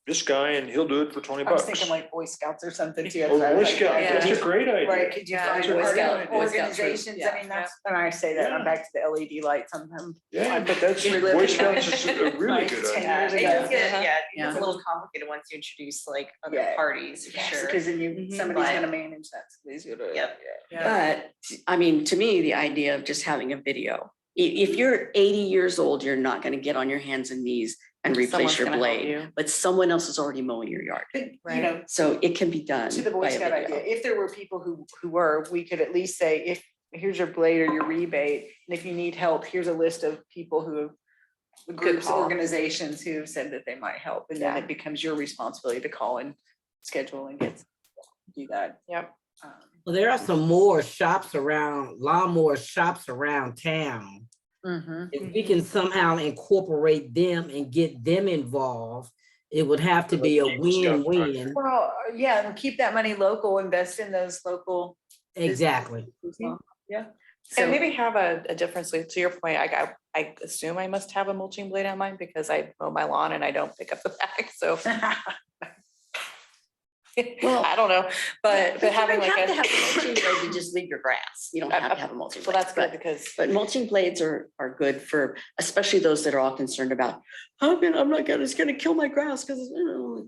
this guy and he'll do it for 20 I was bucks. thinking like Boy Scouts or something too. Or Boy Scout, Yeah. that's a great idea. Right, could you Yeah, find Boy other Scout- Boy Scout organizations? troop. I mean, that's, and I say that, I'm back to the LED lights, I'm. Yeah, I'm but that's, reliving Boy that. Scouts is a really Like good 10 idea. Yeah, years it ago. does get, Uh-huh. yeah, it Yeah. gets a little complicated once you introduce like other Yeah. parties, for sure. Because then you, Mhm. somebody's But- gonna manage that, somebody's gonna. Yep. yeah. But I mean, to me, the idea of just having a video, if you're 80 years old, you're not gonna get on your hands and knees and replace Someone's your gonna help blade, you. but someone else is already mowing your yard. But, you Right. know, So it can be done. to the Boy by a Scout video. idea, if there were people who were, we could at least say, if, here's your blade or your rebate, and if you need help, here's a list of people who have groups, call. organizations who have said that they might help, and then Yeah. it becomes your responsibility to call and schedule and do that. Yep. Well, there are some more shops around, lawnmower shops around town. Mhm. If we can somehow incorporate them and get them involved, it would have to be a win-win. Well, yeah, and keep that money local, invest in those local. Exactly. Yeah. So And maybe have a difference, like, to your point, I assume I must have a mulching blade on mine because I mow my lawn and I don't pick up the bag, so. Well, I don't know, but you having don't like have to a, have a mulching blade to just leave your grass. You don't have to have a mulching well, blade. that's good because, But mulching blades are good for, especially those that are all concerned about, I'm not gonna, it's gonna kill my grass because, no,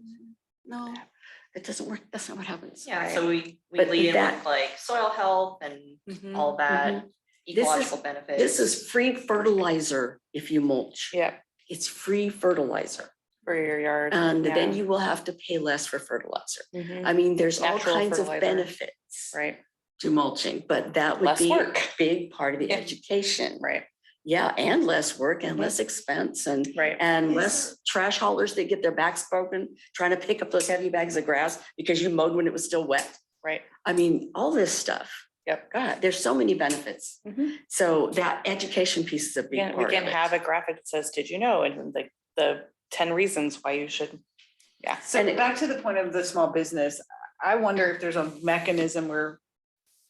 it doesn't work. That's not what happens. Yeah, so we But lead in that- with like soil health and Mhm. all that This is- ecological benefits. This is free fertilizer if you mulch. yeah, It's free fertilizer. for your yard. And then yeah. you will have to pay less for fertilizer. Mhm. I mean, there's all Natural kinds of fertilizer. benefits Right, to mulching, but that would Less be a work. big part of the Yeah. education. right, Yeah, and less work and Mhm. less expense and right. less trash haulers that get their backs broken trying to pick up those heavy bags of grass because you mowed when it was still wet. Right. I mean, all this stuff. Yep. God, there's so many benefits. Mhm. So that education piece is a big And part we of can it. have a graphic that says, did you know? And like the 10 reasons why you should. Yeah. So back to the point of the small business, I wonder if there's a mechanism where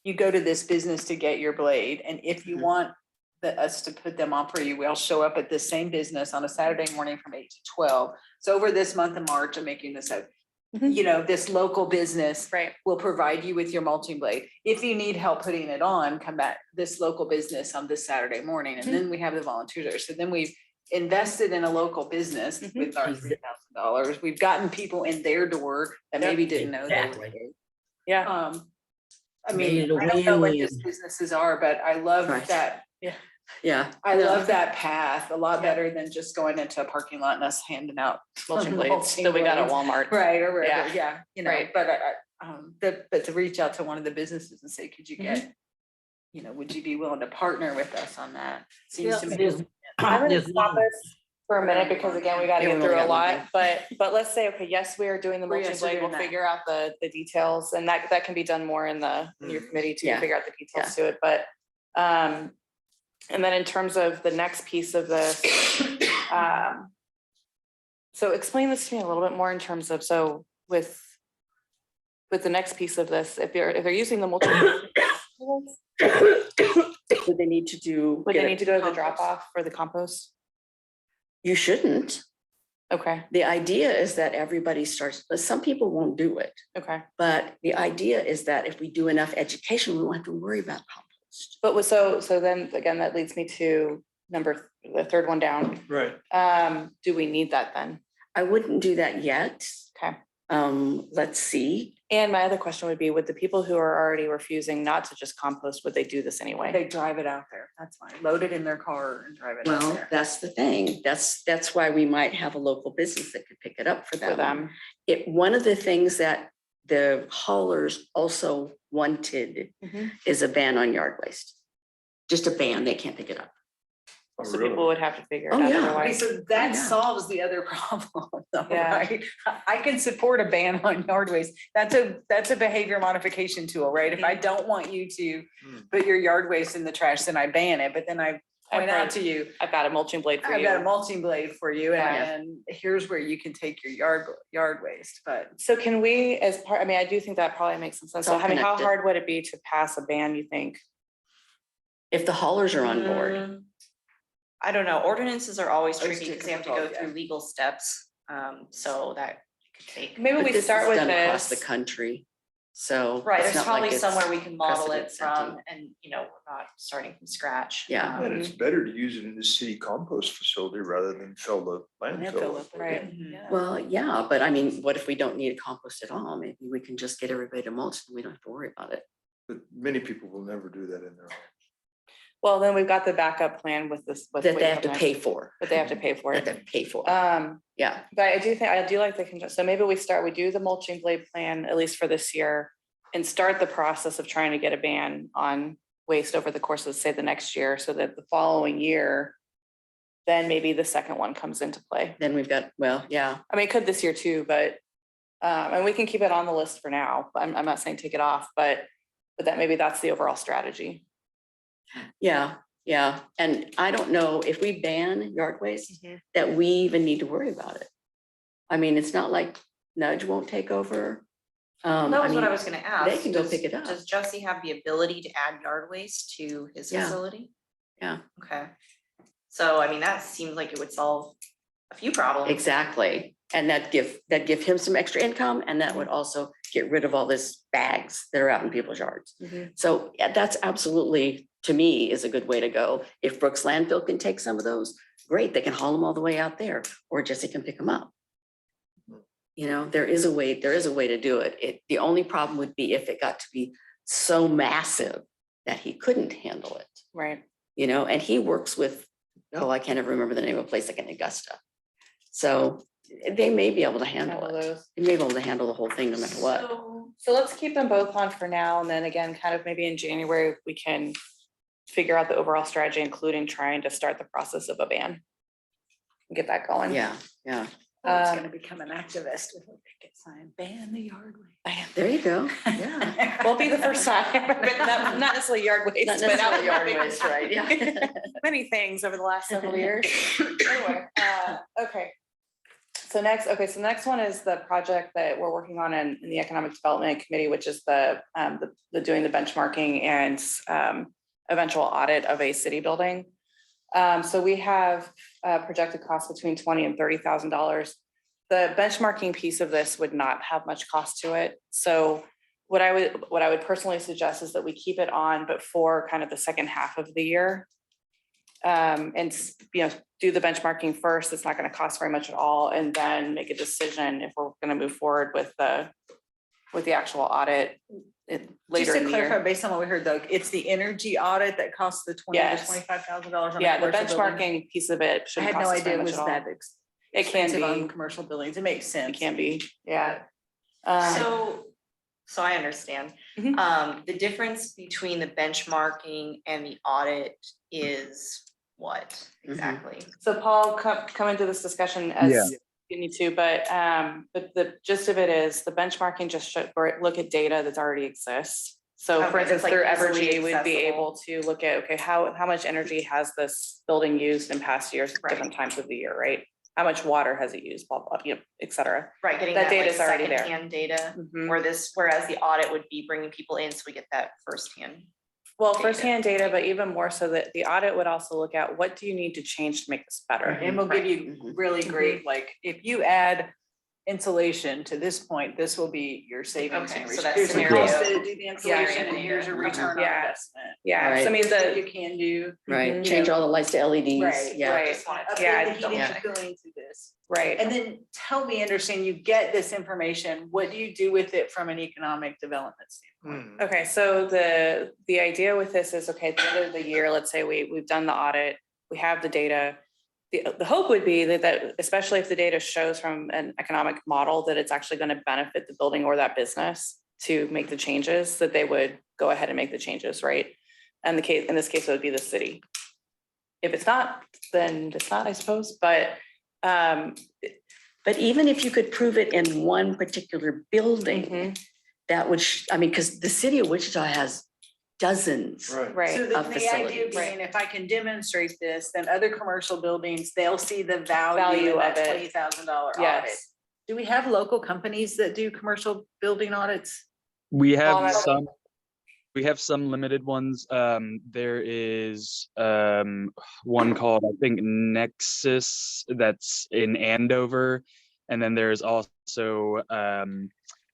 you go to this business to get your blade, and if you Mhm. want us to put them on for you, we'll show up at this same business on a Saturday morning from 8 to 12. So over this month of March, I'm making this up. Mhm. You know, this local business Right. will provide you with your mulching blade. If you need help putting it on, come back this local business on this Saturday morning, and then we have the volunteers there. So then we've invested in a local business Mhm. with our $3,000. We've gotten people in their door that Yep. maybe didn't know they were Exactly. there. Yeah. I Made mean, it a I don't know what win-win. these businesses are, but I love Right. that. Yeah. I No. love that path a lot Yeah. better than just going into a parking lot and us handing out Mulching blades mulching that we got at blades. Walmart. Right, or wherever, Yeah. yeah, you know, Right. but but to reach out to one of the businesses and say, could you Mm-hmm. get, you know, would you be willing to partner with us on that? Seems to me. There's- I'm gonna there's stop one- us for a minute because again, we gotta Yeah, we get only through a got one lot, but let's say, okay, yes, we are doing the Well, mulching yes, we're blade. We'll doing that. figure out the details and that can be done more in your committee to Yeah. figure out the details to it, but and then in terms of the next piece of this, so explain this to me a little bit more in terms of, so with the next piece of this, if they're using the mulching, Would they need to do? would get they a need to go to the compost? drop off for the compost? You shouldn't. Okay, The idea is that everybody starts, but some people won't do it. okay. But the idea is that if we do enough education, we won't have to worry about compost. But so then again, that leads me to the third one down. Right. Do we need that then? I wouldn't do that yet. Okay. Let's see. And my other question would be, would the people who are already refusing not to just compost, would they do this anyway? They drive it out there, that's fine, load it in their car and drive it out Well, there. that's the thing. That's why we might have a local business that could pick it up for them. For them? One of the things that the haulers also wanted Mhm. is a ban on yard waste. Just a ban, they can't pick it up. Oh, So really? people would have to figure it Oh, out yeah. Okay, otherwise. so that yeah. solves the other problem, though, Yeah. right? I can support a ban on yard waste. That's a behavior modification tool, right? If I don't want you to Hmm. put your yard waste in the trash, then I ban it, but then I point out to you, I've got a mulching blade for I've got a you. mulching blade for you, Yeah. and here's where you can take your yard waste, but. So can we, as part, I mean, I do think that probably makes some sense. It's all So I mean, how connected. hard would it be to pass a ban, you think? If the haulers are on board. I don't know, ordinances are always Always tricky because they have to go difficult, yeah. through legal steps, so that could take. Maybe But we this start is with done across the this. country. So. Right, it's there's not like probably it's somewhere we can model it precedent from, setting. and, we're not starting from scratch. Yeah. And it's better to use it in the city compost facility rather than fill the Landfill landfill. up up. Right. Yeah. Well, yeah, but I mean, what if we don't need a compost at all? Maybe we can just get everybody to mulch and we don't have to worry about it. But many people will never do that in their home. Well, then we've got the backup plan with this. with That what they you have to next. pay for. That they have to pay for That they it. have to pay for. Yeah. But I do like so maybe we do the mulching blade plan, at least for this year, and start the process of trying to get a ban on waste over the course of, say, the next year, so that the following year, then maybe the second one comes into play. Then we've got, well, yeah, I mean, it could this year too, but, and we can keep it on the list for now. I'm not saying take it off, but that maybe that's the overall strategy. yeah, yeah. And I don't know if we ban yard waste, Mhm. that we even need to worry about it. I mean, it's not like Nudge won't take over. That was what mean, I was gonna ask. can go Does- pick it up. Does Jesse have the ability to add yard waste to his Yeah. facility? Yeah. Okay. So, I mean, that seems like it would solve a few problems. Exactly. And that give him some extra income, and that would also get rid of all this bags that are out in people's yards. Mhm. So yeah, that's absolutely, to me, is a good way to go. If Brooks Landfill can take some of those, great, they can haul them all the way out there, or Jesse can pick them up. You know, there is a way to do it. The only problem would be if it got to be so massive that he couldn't handle it, Right. you know, and he works with, oh, I can't ever remember the name of a place like in Augusta. So they may be able to handle Handle it. those. They may be able to handle the whole thing no matter what. So let's keep them both on for now, and then again, kind of maybe in January, we can figure out the overall strategy, including trying to start the process of a ban. Get that going. Yeah, yeah. Oh, it's Um, gonna become an activist with a picket sign, ban the yard waste. There you go. Yeah. Won't be the first time, but not necessarily yard waste, Not but necessarily yard out- waste, right? Yeah. many things over the last several years. Anyway, okay. So the next one is the project that we're working on in the Economic Development Committee, which is the doing the benchmarking and eventual audit of a city building. So we have projected costs between $20,000 and $30,000. The benchmarking piece of this would not have much cost to it. So what I would personally suggest is that we keep it on, but for kind of the second half of the year. And do the benchmarking first. It's not going to cost very much at all, and then make a decision if we're going to move forward with the actual audit Just later to in the clarify, year. based on what we heard though, it's the energy audit that costs the $20,000 Yes. to $25,000. Yeah, the benchmarking piece of it I shouldn't had no cost us very idea it much was at all. that It can expensive on be, commercial buildings. It makes sense. it can be, yeah. So I understand. Mhm. The difference between the benchmarking and the audit is what exactly? So Paul, come into this discussion as you need to, but the gist of it is the benchmarking just should look at data that's already exists. So for Okay, instance, that's like through easily Evergy, we'd be accessible. able to look at, okay, how much energy has this building used in past years, Right. different times of the year, right? How much water has it used, blah, blah, et cetera. Right, getting That that like data's already there. secondhand data, Mhm. whereas the audit would be bringing people in, so we get that firsthand. Well, data. firsthand data, but even more so that the audit would also look at what do you need to change to make this better? And we'll give you Mhm. really great, like, if you add insulation to this point, this will be your savings. Okay, and so that here's the scenario- cost to do the insulation, and Yeah. here's your return on Yeah. investment. Yeah, so I mean, Here's what the, you can do. Right, Mhm. change all the lights to LEDs. Right, Yeah. right, Just wanted to- Yeah, Upgrade the heating double and cooling to this. right. And then tell me, understand, you get this information, what do you do with it from an economic development standpoint? Okay, so the idea with this is, okay, at the end of the year, let's say we've done the audit, we have the data. The hope would be that especially if the data shows from an economic model that it's actually going to benefit the building or that business to make the changes, that they would go ahead and make the changes, right? And in this case, it would be the city. If it's not, then it's not, I suppose, but But even if you could prove it in one particular building, mhm, that would, I mean, because the city of Wichita has dozens. So right, the Of idea facilities. being, if I can demonstrate this, then other commercial buildings, they'll see the value Value in that of it. $20,000 audit. yes. Do we have local companies that do commercial building audits? We have that's- some limited ones. There is one called, I think, Nexus, that's in Andover, and then there's also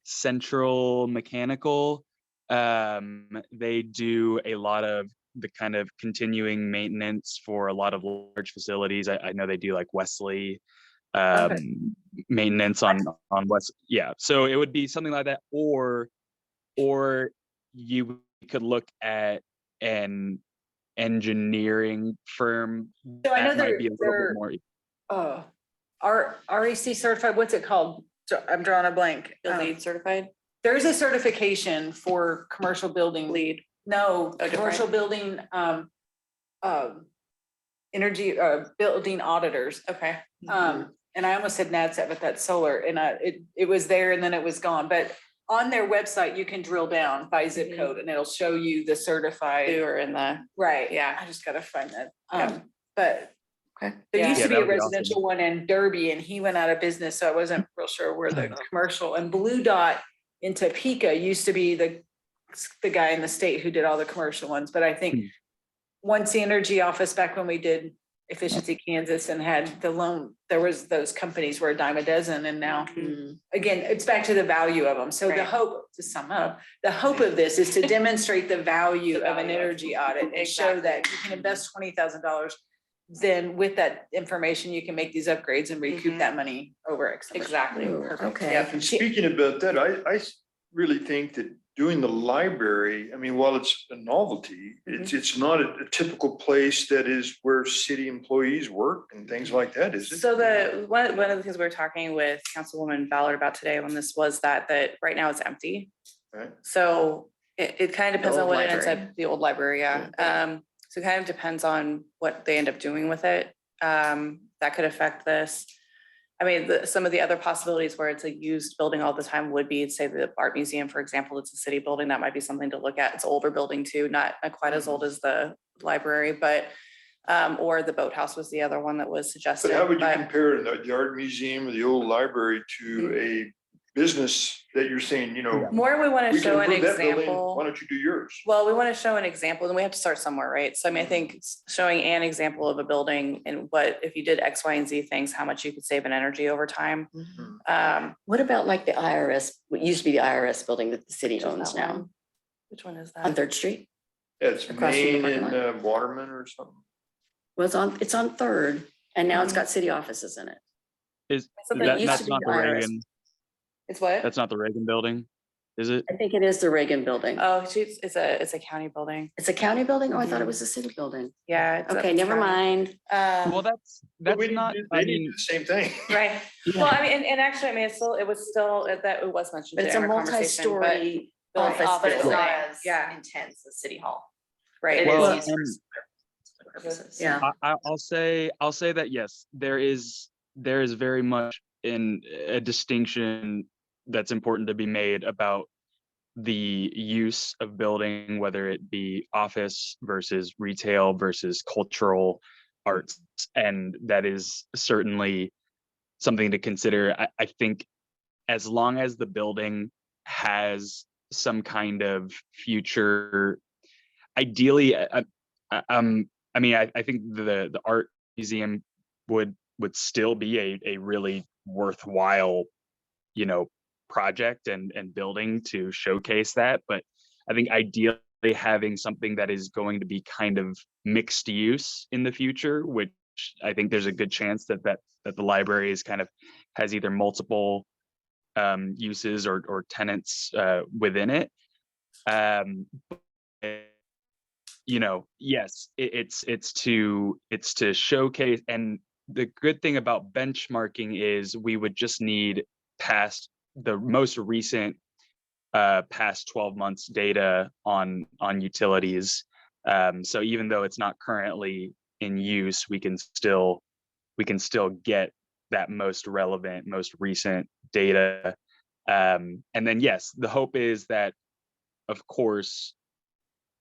Central Mechanical. They do a lot of the kind of continuing maintenance for a lot of large facilities. I know they do like Wesley maintenance on West. Yeah, so it would be something like that, or you could look at an engineering firm So I know that might be a little they're, bit more. oh, REC certified, what's it called? I'm drawing a blank. The LEED certified, There's a certification for commercial building. LEED. No, different. commercial building, energy, building auditors. Okay. And I almost said NADSAT, but that's solar, and it was there and then it was gone, but on their website, you can drill down by zip Mhm. code and it'll show you the certified, They were in the, right? yeah. I just gotta find that. Yeah. But Okay. there Yeah. used Yeah, to be that a would be awesome. residential one in Derby and he went out of business, so I wasn't real sure where the commercial, and Blue Dot in Topeka used to be the guy in the state who did all the commercial ones, but I think Hmm. once the energy office, back when we did Efficiency Kansas and had the loan, there was those companies were a dime a dozen, and now, again, it's back to the value of them. So the Right. hope, to sum up, the hope of this is to demonstrate the value of an energy audit and show that you can invest $20,000. Then with that information, you can make these upgrades and recoup that money over X. number. Exactly. Ooh, Perfect. okay. Yep. And speaking about that, I really think that doing the library, I mean, while it's a novelty, it's not a typical place that is where city employees work and things like that, is it? So one of the things we were talking with Councilwoman Ballard about today on this was that right now it's empty. Right. So it kind of depends The on old what it ends library. up, the old library, yeah. So it kind of depends on what they end up doing with it. That could affect this. I mean, some of the other possibilities where it's a used building all the time would be, say, the art museum, for example, it's a city building, that might be something to look at. It's an older building too, not quite as old as the library, but, or the boathouse was the other one that was suggested. But how would you but- compare the art museum or the old library to Mhm. a business that you're saying, you know, More we want to we can show an improve that building, why example. don't you do yours? Well, we want to show an example, and we have to start somewhere, right? So I mean, I think showing an example of a building and what, if you did X, Y, and Z things, how much you could save in energy over time. What about like the IRS, what used to be the IRS building that the city Which is owns that now one? Which one is on that? Third Street? It's Across from the Main parking and Waterman or something. Well, it's on Third, and now it's got city offices in it. Is Something that used to that's be not the IRS. Reagan? It's what? That's not the Reagan building, is it? I think it is the Reagan building. Oh, geez, it's a county building. It's a county building? Oh, I thought it was a city building. Yeah. it's Okay, never county. mind. Well, that's But we not. didn't do- I They didn't mean, do the same thing. Right. Well, I mean, and actually, I mean, it was still, that it was mentioned But it's today a in our conversation, but multi-story but office But it's building. not as Yeah. intense as City Hall. right. It Well, is used and- for purposes. Yeah. I'll say that yes, there is very much a distinction that's important to be made about the use of building, whether it be office versus retail versus cultural arts, and that is certainly something to consider. I think as long as the building has some kind of future, ideally, I mean, I think the art museum would still be a really worthwhile, you know, project and building to showcase that. But I think ideally having something that is going to be kind of mixed use in the future, which I think there's a good chance that the library is kind of has either multiple uses or tenants within it. You know, yes, it's to showcase. And the good thing about benchmarking is we would just need past the most recent past 12 months data on utilities. So even though it's not currently in use, we can still get that most relevant, most recent data. And then yes, the hope is that, of course,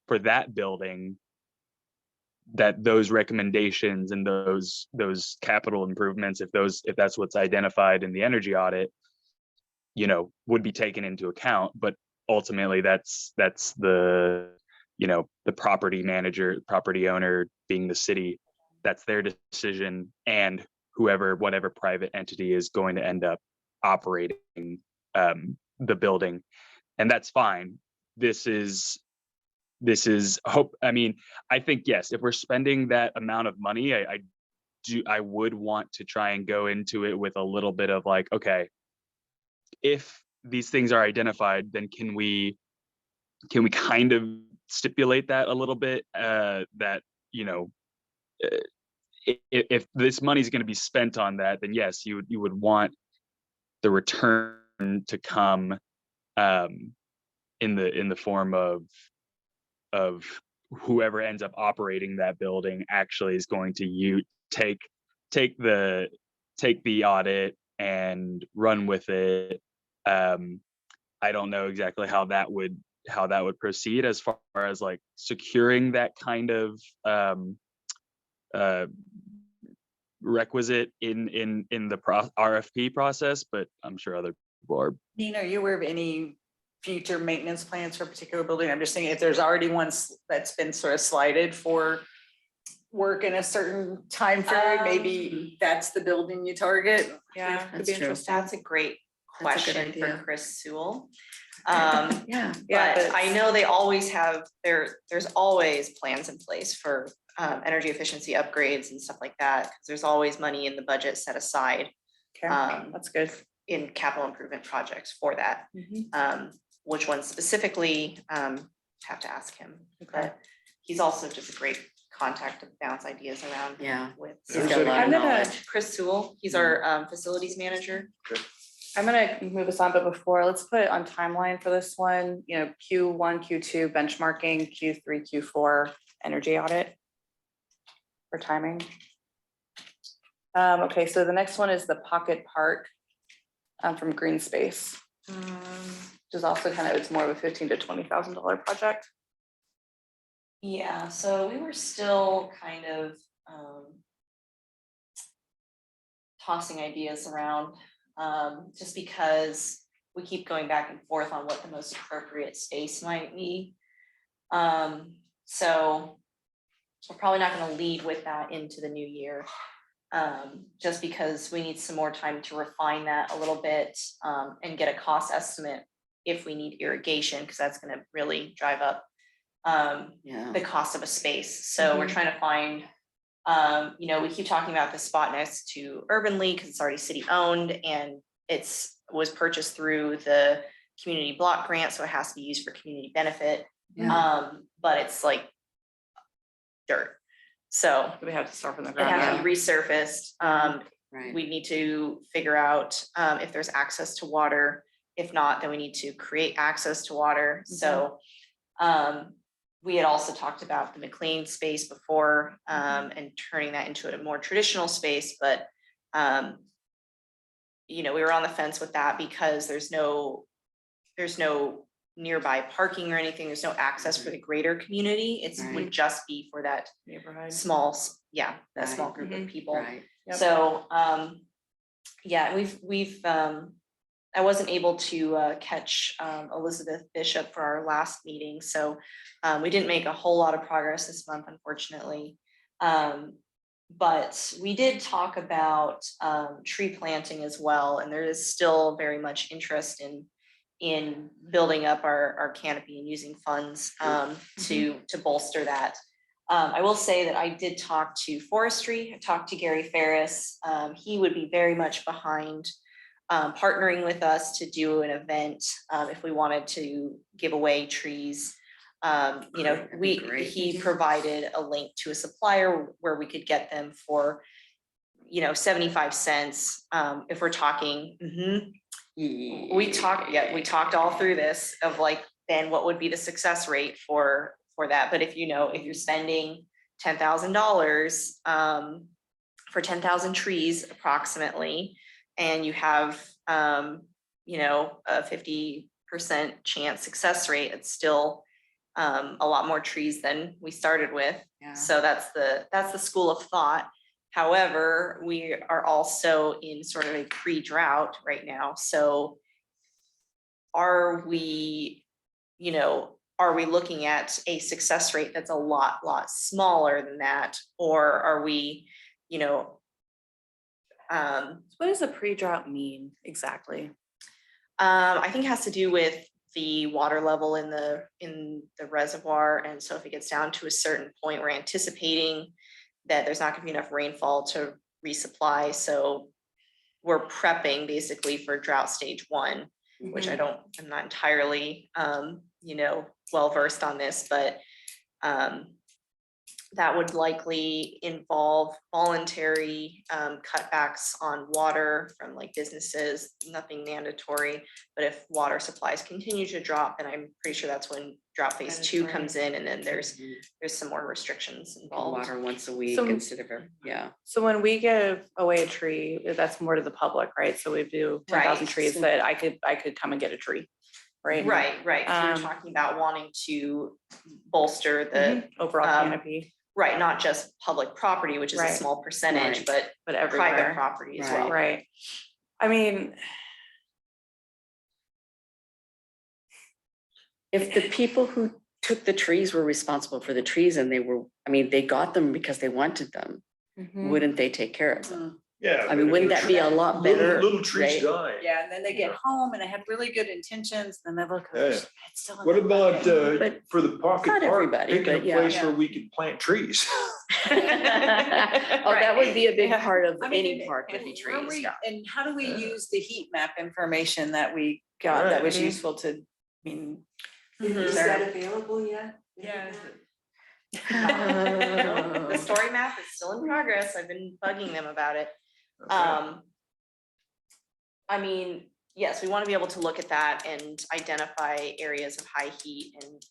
for that building, that those recommendations and those capital improvements, if that's what's identified in the energy audit, you know, would be taken into account. But ultimately that's the, you know, the property manager, property owner being the city, that's their decision, and whatever private entity is going to end up operating the building. And that's fine. This is hope. I mean, I think, yes, if we're spending that amount of money, I would want to try and go into it with a little bit of like, okay, if these things are identified, then can we kind of stipulate that a little bit, that, you know, if this money is going to be spent on that, then yes, you would want the return to come in the form of whoever ends up operating that building actually is going to take the audit and run with it. I don't know exactly how that would proceed as far as like securing that kind of requisite in the RFP process, but I'm sure other people are. Nina, are you aware of any future maintenance plans for a particular building? I'm just thinking if there's already one that's been sort of slighted for work in a certain time frame, maybe that's the building you target. Yeah, could That's be true. interesting. That's a great That's a good question for idea. Chris Sewell. Yeah. Yeah, But I know they always have, there's always plans in place for energy efficiency upgrades and stuff like that. 'Cause there's always money in the budget set aside Okay, that's good. in capital improvement projects for that. Mhm. Which one specifically, have to ask him. But he's also just a great contact to bounce ideas around Yeah. with. He's got a lot I'm of gonna- knowledge. Chris Sewell, he's our facilities manager. I'm gonna move us on, but before, let's put on timeline for this one, you know, Q1, Q2 benchmarking, Q3, Q4 energy audit. For timing. Okay, so the next one is the Pocket Park from Green Space, which is also kind of, it's more of a $15,000 to $20,000 project. Yeah, so we were still kind of tossing ideas around, just because we keep going back and forth on what the most appropriate space might be. So we're probably not gonna lead with that into the new year. Just because we need some more time to refine that a little bit, and get a cost estimate if we need irrigation, because that's gonna really drive up Yeah. the cost of a space. So we're trying to find, you know, we keep talking about the spot next to Urbanly because it's already city owned and was purchased through the community block grant, so it has to be used for community benefit. Yeah. But it's like dirt. So We have to start from the it ground. has to be resurfaced. Right. We need to figure out if there's access to water. If not, then we need to create access to water. So we had also talked about the McLean space before and turning that into a more traditional space, but you know, we were on the fence with that because there's no nearby parking or anything. There's no access for the greater community. It would Right. just be for that Neighborhood. small, that Right. small group of people. Right. Yep. So, yeah, we've, I wasn't able to catch Elizabeth Bishop for our last meeting, so we didn't make a whole lot of progress this month, unfortunately. But we did talk about tree planting as well, and there is still very much interest in building up our canopy and using funds to bolster that. I will say that I did talk to forestry. I talked to Gary Ferris. He would be very much behind partnering with us to do an event if we wanted to give away trees. You know, That'd be great. he provided a link to a supplier where we could get them for, you know, 75 cents. If we're talking, we talked all through this of like, then what would be the success rate for that? But if you know, if you're spending $10,000 for 10,000 trees approximately, and you have you know, a 50% chance success rate, it's still a lot more trees than we started with. Yeah. So that's the school of thought. However, we are also in sort of a pre-drought right now. So are we, you know, are we looking at a success rate that's a lot smaller than that? Or are we, you know, What does a pre-drought mean exactly? I think it has to do with the water level in the reservoir. And so if it gets down to a certain point, we're anticipating that there's not gonna be enough rainfall to resupply. So we're prepping basically for drought stage 1, which I'm not entirely, you know, well-versed on this, but that would likely involve voluntary cutbacks on water from like businesses, nothing mandatory. But if water supplies continue to drop, then I'm pretty sure that's when drought phase 2 comes in, and then there's some more restrictions involved. Water once a week So- instead of, yeah. So when we give away a tree, that's more to the public, right? So we do 10,000 Right. trees that I could come and get a tree, right? Right. So we're Um, talking about wanting to bolster the, Overall canopy, right, not just public property, which is a Right. small percentage, Right. but but private everywhere, property as Right. well. right? I mean, If the people who took the trees, were responsible for the trees and they were, I mean, they got them because they wanted them. Mhm. Wouldn't they take care of them? Yeah. I mean, wouldn't that be a lot better? Little trees right? die. Yeah, and then they get home and they had really good intentions, and then they look. Yeah. It's still in What the about, bucket. But for the pocket not park, everybody, picking a but yeah. place where we could plant trees? Oh, that would be a big part of I mean, any and- park would and be where trees, we- yeah. And how do we Yeah. use the heat map information that we got that was Right. useful to, I mean. Is there- that available yet? Yeah. The story map is still in progress. I've been bugging them about it. I mean, yes, we want to be able to look at that and identify areas of high heat and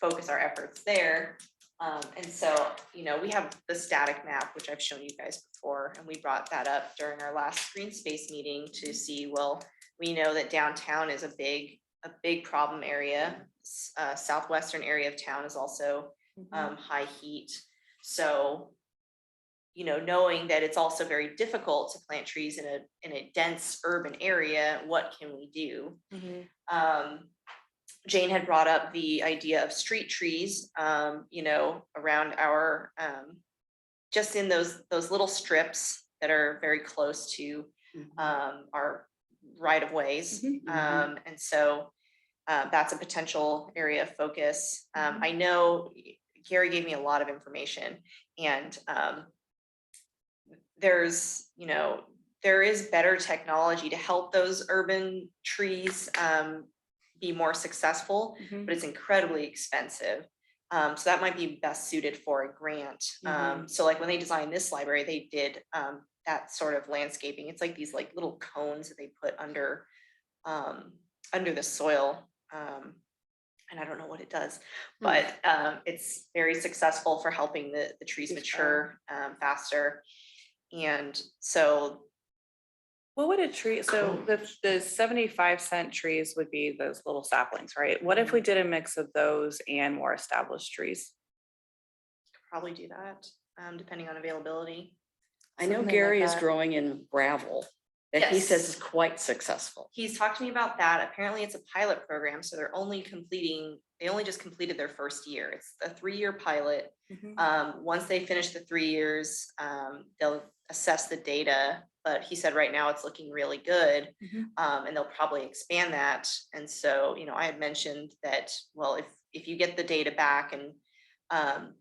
focus our efforts there. And so, you know, we have the static map, which I've shown you guys before, and we brought that up during our last green space meeting to see, well, we know that downtown is a big problem area. Southwestern area of town is also high heat. So, you know, knowing that it's also very difficult to plant trees in a dense urban area, what can we do? Jane had brought up the idea of street trees, you know, around our, just in those little strips that are very close to our right of ways. And so that's a potential area of focus. I know Gary gave me a lot of information, and there's, you know, there is better technology to help those urban trees be more successful, but it's incredibly expensive. So that might be best suited for a grant. So like when they designed this library, they did that sort of landscaping. It's like these like little cones that they put under the soil. And I don't know what it does, but it's very successful for helping the trees mature faster. And so What would a tree, so the 75-cent trees would be those little saplings, right? What if we did a mix of those and more established trees? probably do that, depending on availability. I know Something like Gary is that. growing in gravel that he Yes. says is quite successful. He's talked to me about that. Apparently it's a pilot program, so they only just completed their first year. It's a 3-year pilot. Once they finish the 3 years, they'll assess the data, but he said right now it's looking really good. And they'll probably expand that. And so, you know, I had mentioned that, well, if you get the data back and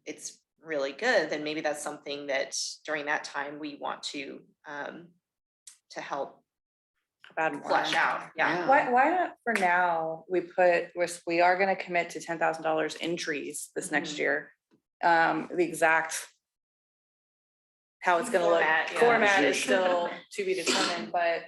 it's really good, then maybe that's something that during that time we want to help flesh out. Yeah. Why not for now, we are gonna commit to $10,000 in trees this next year. The exact how it's gonna look, Format, yeah. format is still to be determined, but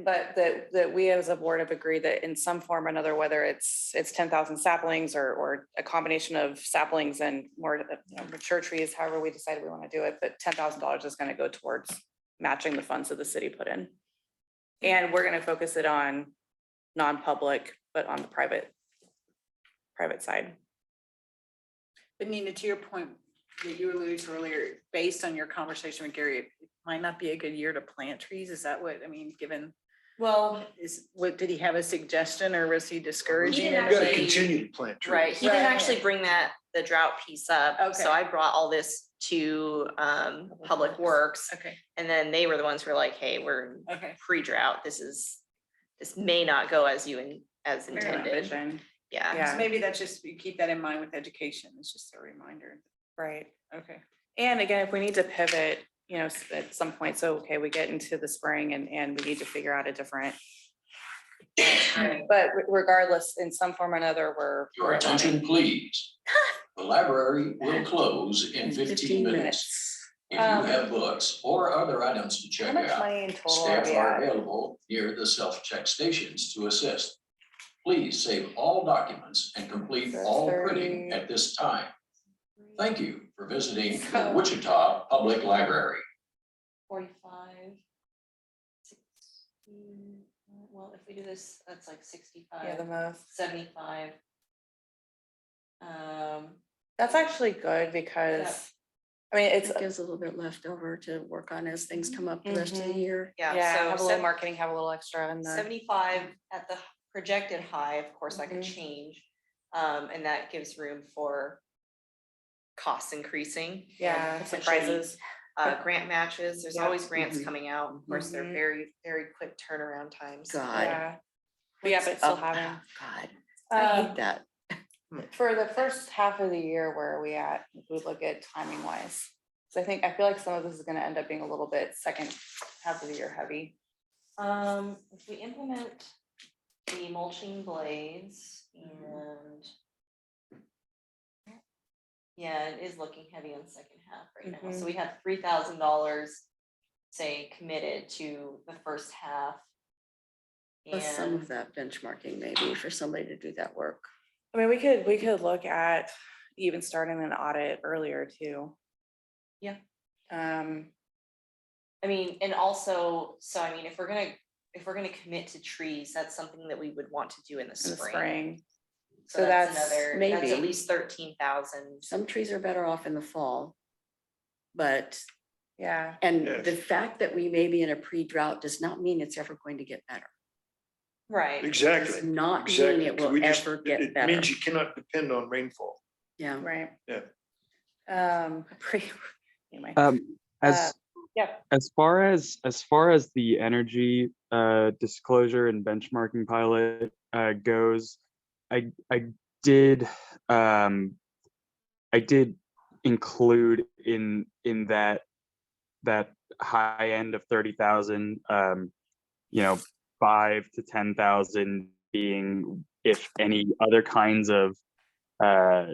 that we as a board have agreed that in some form or another, whether it's 10,000 saplings or a combination of saplings and more, you know, mature trees, however we decide we want to do it, but $10,000 is going to go towards matching the funds that the city put in. And we're going to focus it on non-public, but on the private side. But Nina, to your point that you alluded to earlier, based on your conversation with Gary, it might not be a good year to plant trees. Is that what, I mean, given, Well, did he have a suggestion or was he discouraging? didn't it? You gotta actually- continue to plant trees. right, he didn't Right. actually bring the drought piece up. Okay. So I brought all this to Public Works, Okay, and then they were the ones who were like, hey, we're in okay. pre-drought. This may not go as enough. intended. Vision. Yeah. Yeah. So maybe that's just, you keep that in mind with education. It's just a reminder. Right. Okay. And again, if we need to pivot, you know, at some point, so, okay, we get into the spring and we need to figure out a different. But regardless, in some form or another, Your attention, please. The library will close in 15 minutes. If you have books or other items to How check much out, money in total are staff we are at? available near the self-check stations to assist. Please save all documents and complete So all 30. printing at this time. Thank you for visiting the So- Wichita Public Library. 45, 60, well, if we do this, that's like 65. Yeah, the most. 75. That's actually good because, I mean, it's, It gives a little bit left over to work on as things come up the rest of the Mhm. year. Yeah, yeah, so have a little marketing, have a little extra in there. 75 at the projected high, of course, that could Mhm. change. And that gives room for costs increasing. and Yeah, potentially, surprises. Grant matches, there's Yeah. always grants Mhm. coming out. Of course, they're Mhm. very, very quick turnaround times. God. Yeah. But yeah, but still having. God, I Um, hate that. For the first half of the year, where are we at? If we look at timing wise. So I feel like some of this is gonna end up being a little bit second half of the year heavy. If we implement the mulching blades and yeah, it is looking heavy on the second half right now. So we have $3,000, say, committed to the first half. Plus some And of that benchmarking maybe for somebody to do that work. I mean, we could look at even starting an audit earlier too. Yeah. Um, I mean, and also, so I mean, if we're gonna commit to trees, that's something that we would want to do in the in the spring. spring. So So that's that's another, that's at maybe. least 13,000. Some trees are better off in the fall. But, Yeah, and Yes. the fact that we may be in a pre-drought does not mean it's ever going to get better. Right. Exactly. Does not mean Exactly. it 'Cause will we just- ever get it better. means you cannot depend on rainfall. Yeah. right. Yeah. Anyway, As yep. as far as the energy disclosure and benchmarking pilot goes, I did I did include in that high end of 30,000, you know, 5 to 10,000 being if any other kinds of uh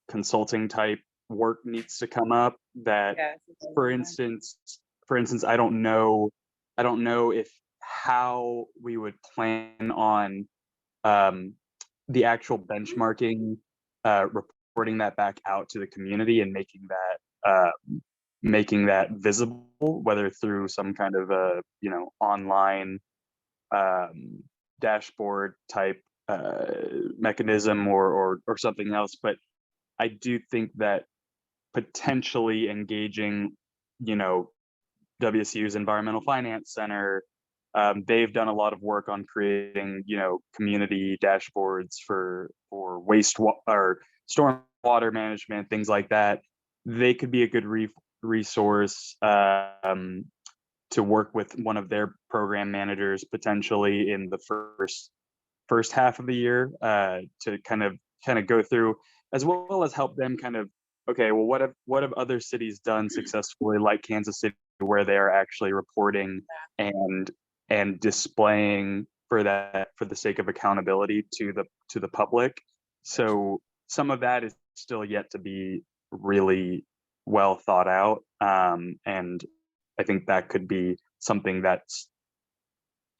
consulting type work needs to come up that, Yeah. for instance, I don't know if how we would plan on the actual benchmarking, reporting that back out to the community and making that visible, whether through some kind of a, online dashboard type mechanism or something else. But I do think that potentially engaging, WSU's Environmental Finance Center, they've done a lot of work on creating, community dashboards for wastewater or stormwater management, things like that. They could be a good resource to work with one of their program managers potentially in the first half of the year, to kind of go through, as well as help them kind of, okay, well, what have other cities done successfully, like Kansas City, where they are actually reporting and displaying for the sake of accountability to the public. So some of that is still yet to be really well thought out, and I think that could be something that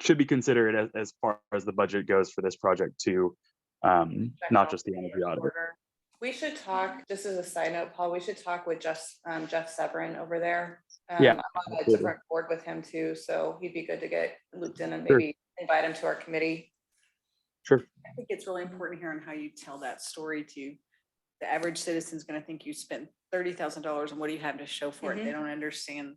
should be considered as far as the budget goes for this project too, not just the energy audit. We should talk, just as a side note, Paul, we should talk with Jeff Severin over there. Yeah, I'm on a absolutely. different board with him too, so he'd be good to get looped in and Sure. maybe invite him to our committee. Sure. I think it's really important here on how you tell that story to the average citizen's gonna think you spent $30,000 and what do you have to show for it? They don't understand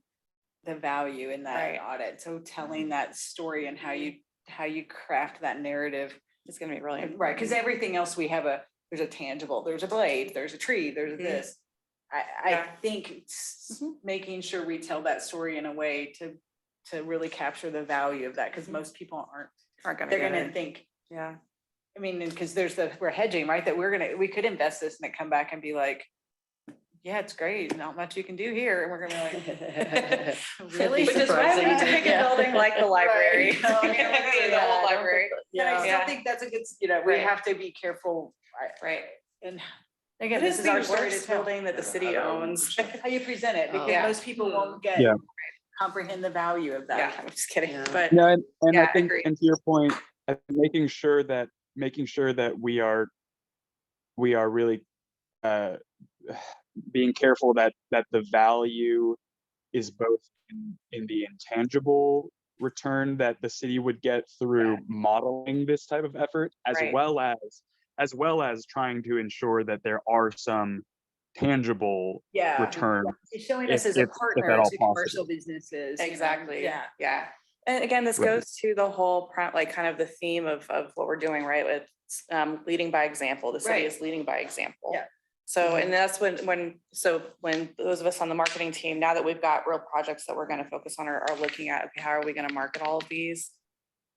the value in that Right. audit. So telling that story and how you craft that narrative. It's gonna be really Right, important. because everything else we have there's a tangible, there's a blade, there's a tree, there's this. I Yeah. think making sure we tell that story in a way to really capture the value of that, because most people aren't Aren't they're get gonna it. think, Yeah. I mean, because we're hedging, right? That we could invest this and it come back and be like, yeah, it's great, not much you can do here. And we're gonna be like, really? Which is why we need to pick a Yeah. building like the library. Right. No, I mean, The old library. And I Yeah. still think that's a good, we Right. have to be careful. Right. And It again, this is is our the story to worst tell. building that the city owns. How you present it, because Yeah. most people won't Yeah. comprehend the value of that. Yeah, I'm just kidding, Yeah. but No, and Yeah, I think, agreed. and to your point, I think making sure that we are really being careful that the value is both in the intangible return that the city would get through modeling this type of effort, as Right. well as trying to ensure that there are some tangible Yeah. returns, It's showing us if- as a if at partner all to possible. commercial businesses. exactly. Yeah. Yeah. And again, this Right. goes to the whole, like kind of the theme of what we're doing, right? With leading by example. The city Right. is leading by example. Yeah. So, and that's when those of us on the marketing team, now that we've got real projects that we're gonna focus on are looking at, okay, how are we gonna market all of these?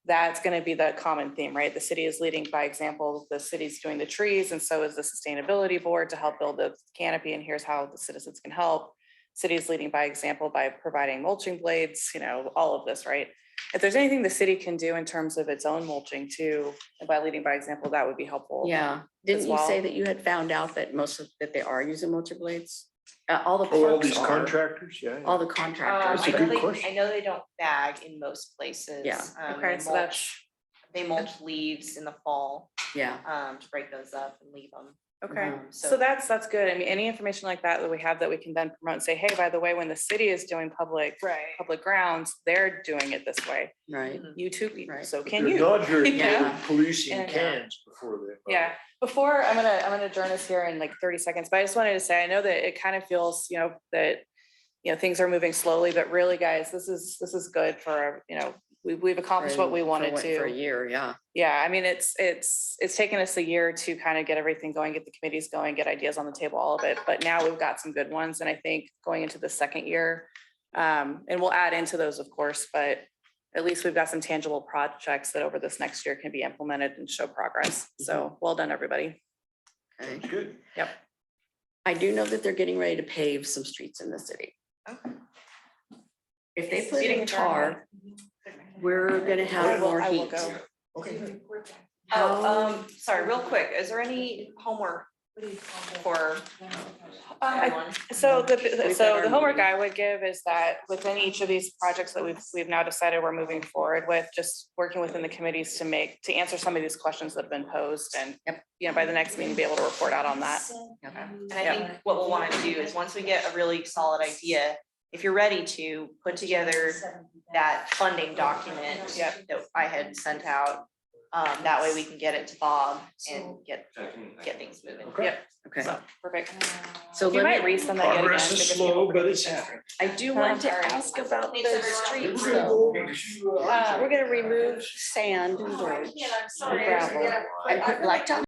That's gonna be the common theme, right? The city is leading by example. The city's doing the trees, and so is the sustainability board to help build the canopy, and here's how the citizens can help. City is leading by example by providing mulching blades, all of this, right? If there's anything the city can do in terms of its own mulching too, and by leading by example, that would be helpful. Yeah, didn't you say well. that you had found out that that they are using mulcher blades? All the Oh, all parks these are, contractors, yeah. all the I contractors. a know good they, question. I know they don't bag in most places. Yeah. Okay, They so they mulch leaves in the fall, Yeah, to break those up and leave them. Okay, So- so that's good. I mean, any information like that we have that we can then promote and say, hey, by the way, when the city is doing public grounds, they're doing it this way. right. You too, Right. so But can they're you? not very You good know? at policing And, cans before they. Yeah, before, I'm gonna adjourn us here in like 30 seconds, but I just wanted to say, I know that it kind of feels, that, things are moving slowly, but really, guys, this is good for, we've accomplished what we wanted For a to. year, yeah. Yeah, I mean, it's taken us a year to kind of get everything going, get the committees going, get ideas on the table, all of it, but now we've got some good ones, and I think going into the second year, and we'll add into those, of course, but at least we've got some tangible projects that over this next year can be implemented and show progress. So well done, everybody. Okay. That's good. Yep. I do know that they're getting ready to pave some streets in the city. If they put in tar, we're gonna have more I will heat. go. Okay. Sorry, real quick, is there any homework for everyone? So got our the homework meeting. I would give is that within each of these projects that we've now decided we're moving forward with, just working within the committees to answer some of these questions that have been posed, and by the next meeting, be able to report out on that. And I think what we'll want to do is, once we get a really solid idea, if you're ready to put together that funding document that I had sent out, that way we can get it to Bob and get things moving. Yep, Okay, so perfect. so You might let me, resend that yet again. Progress is because people slow, forget but it's to- happening. I do want to ask about the streets though. We're gonna remove sand and dirt and gravel and put blacktop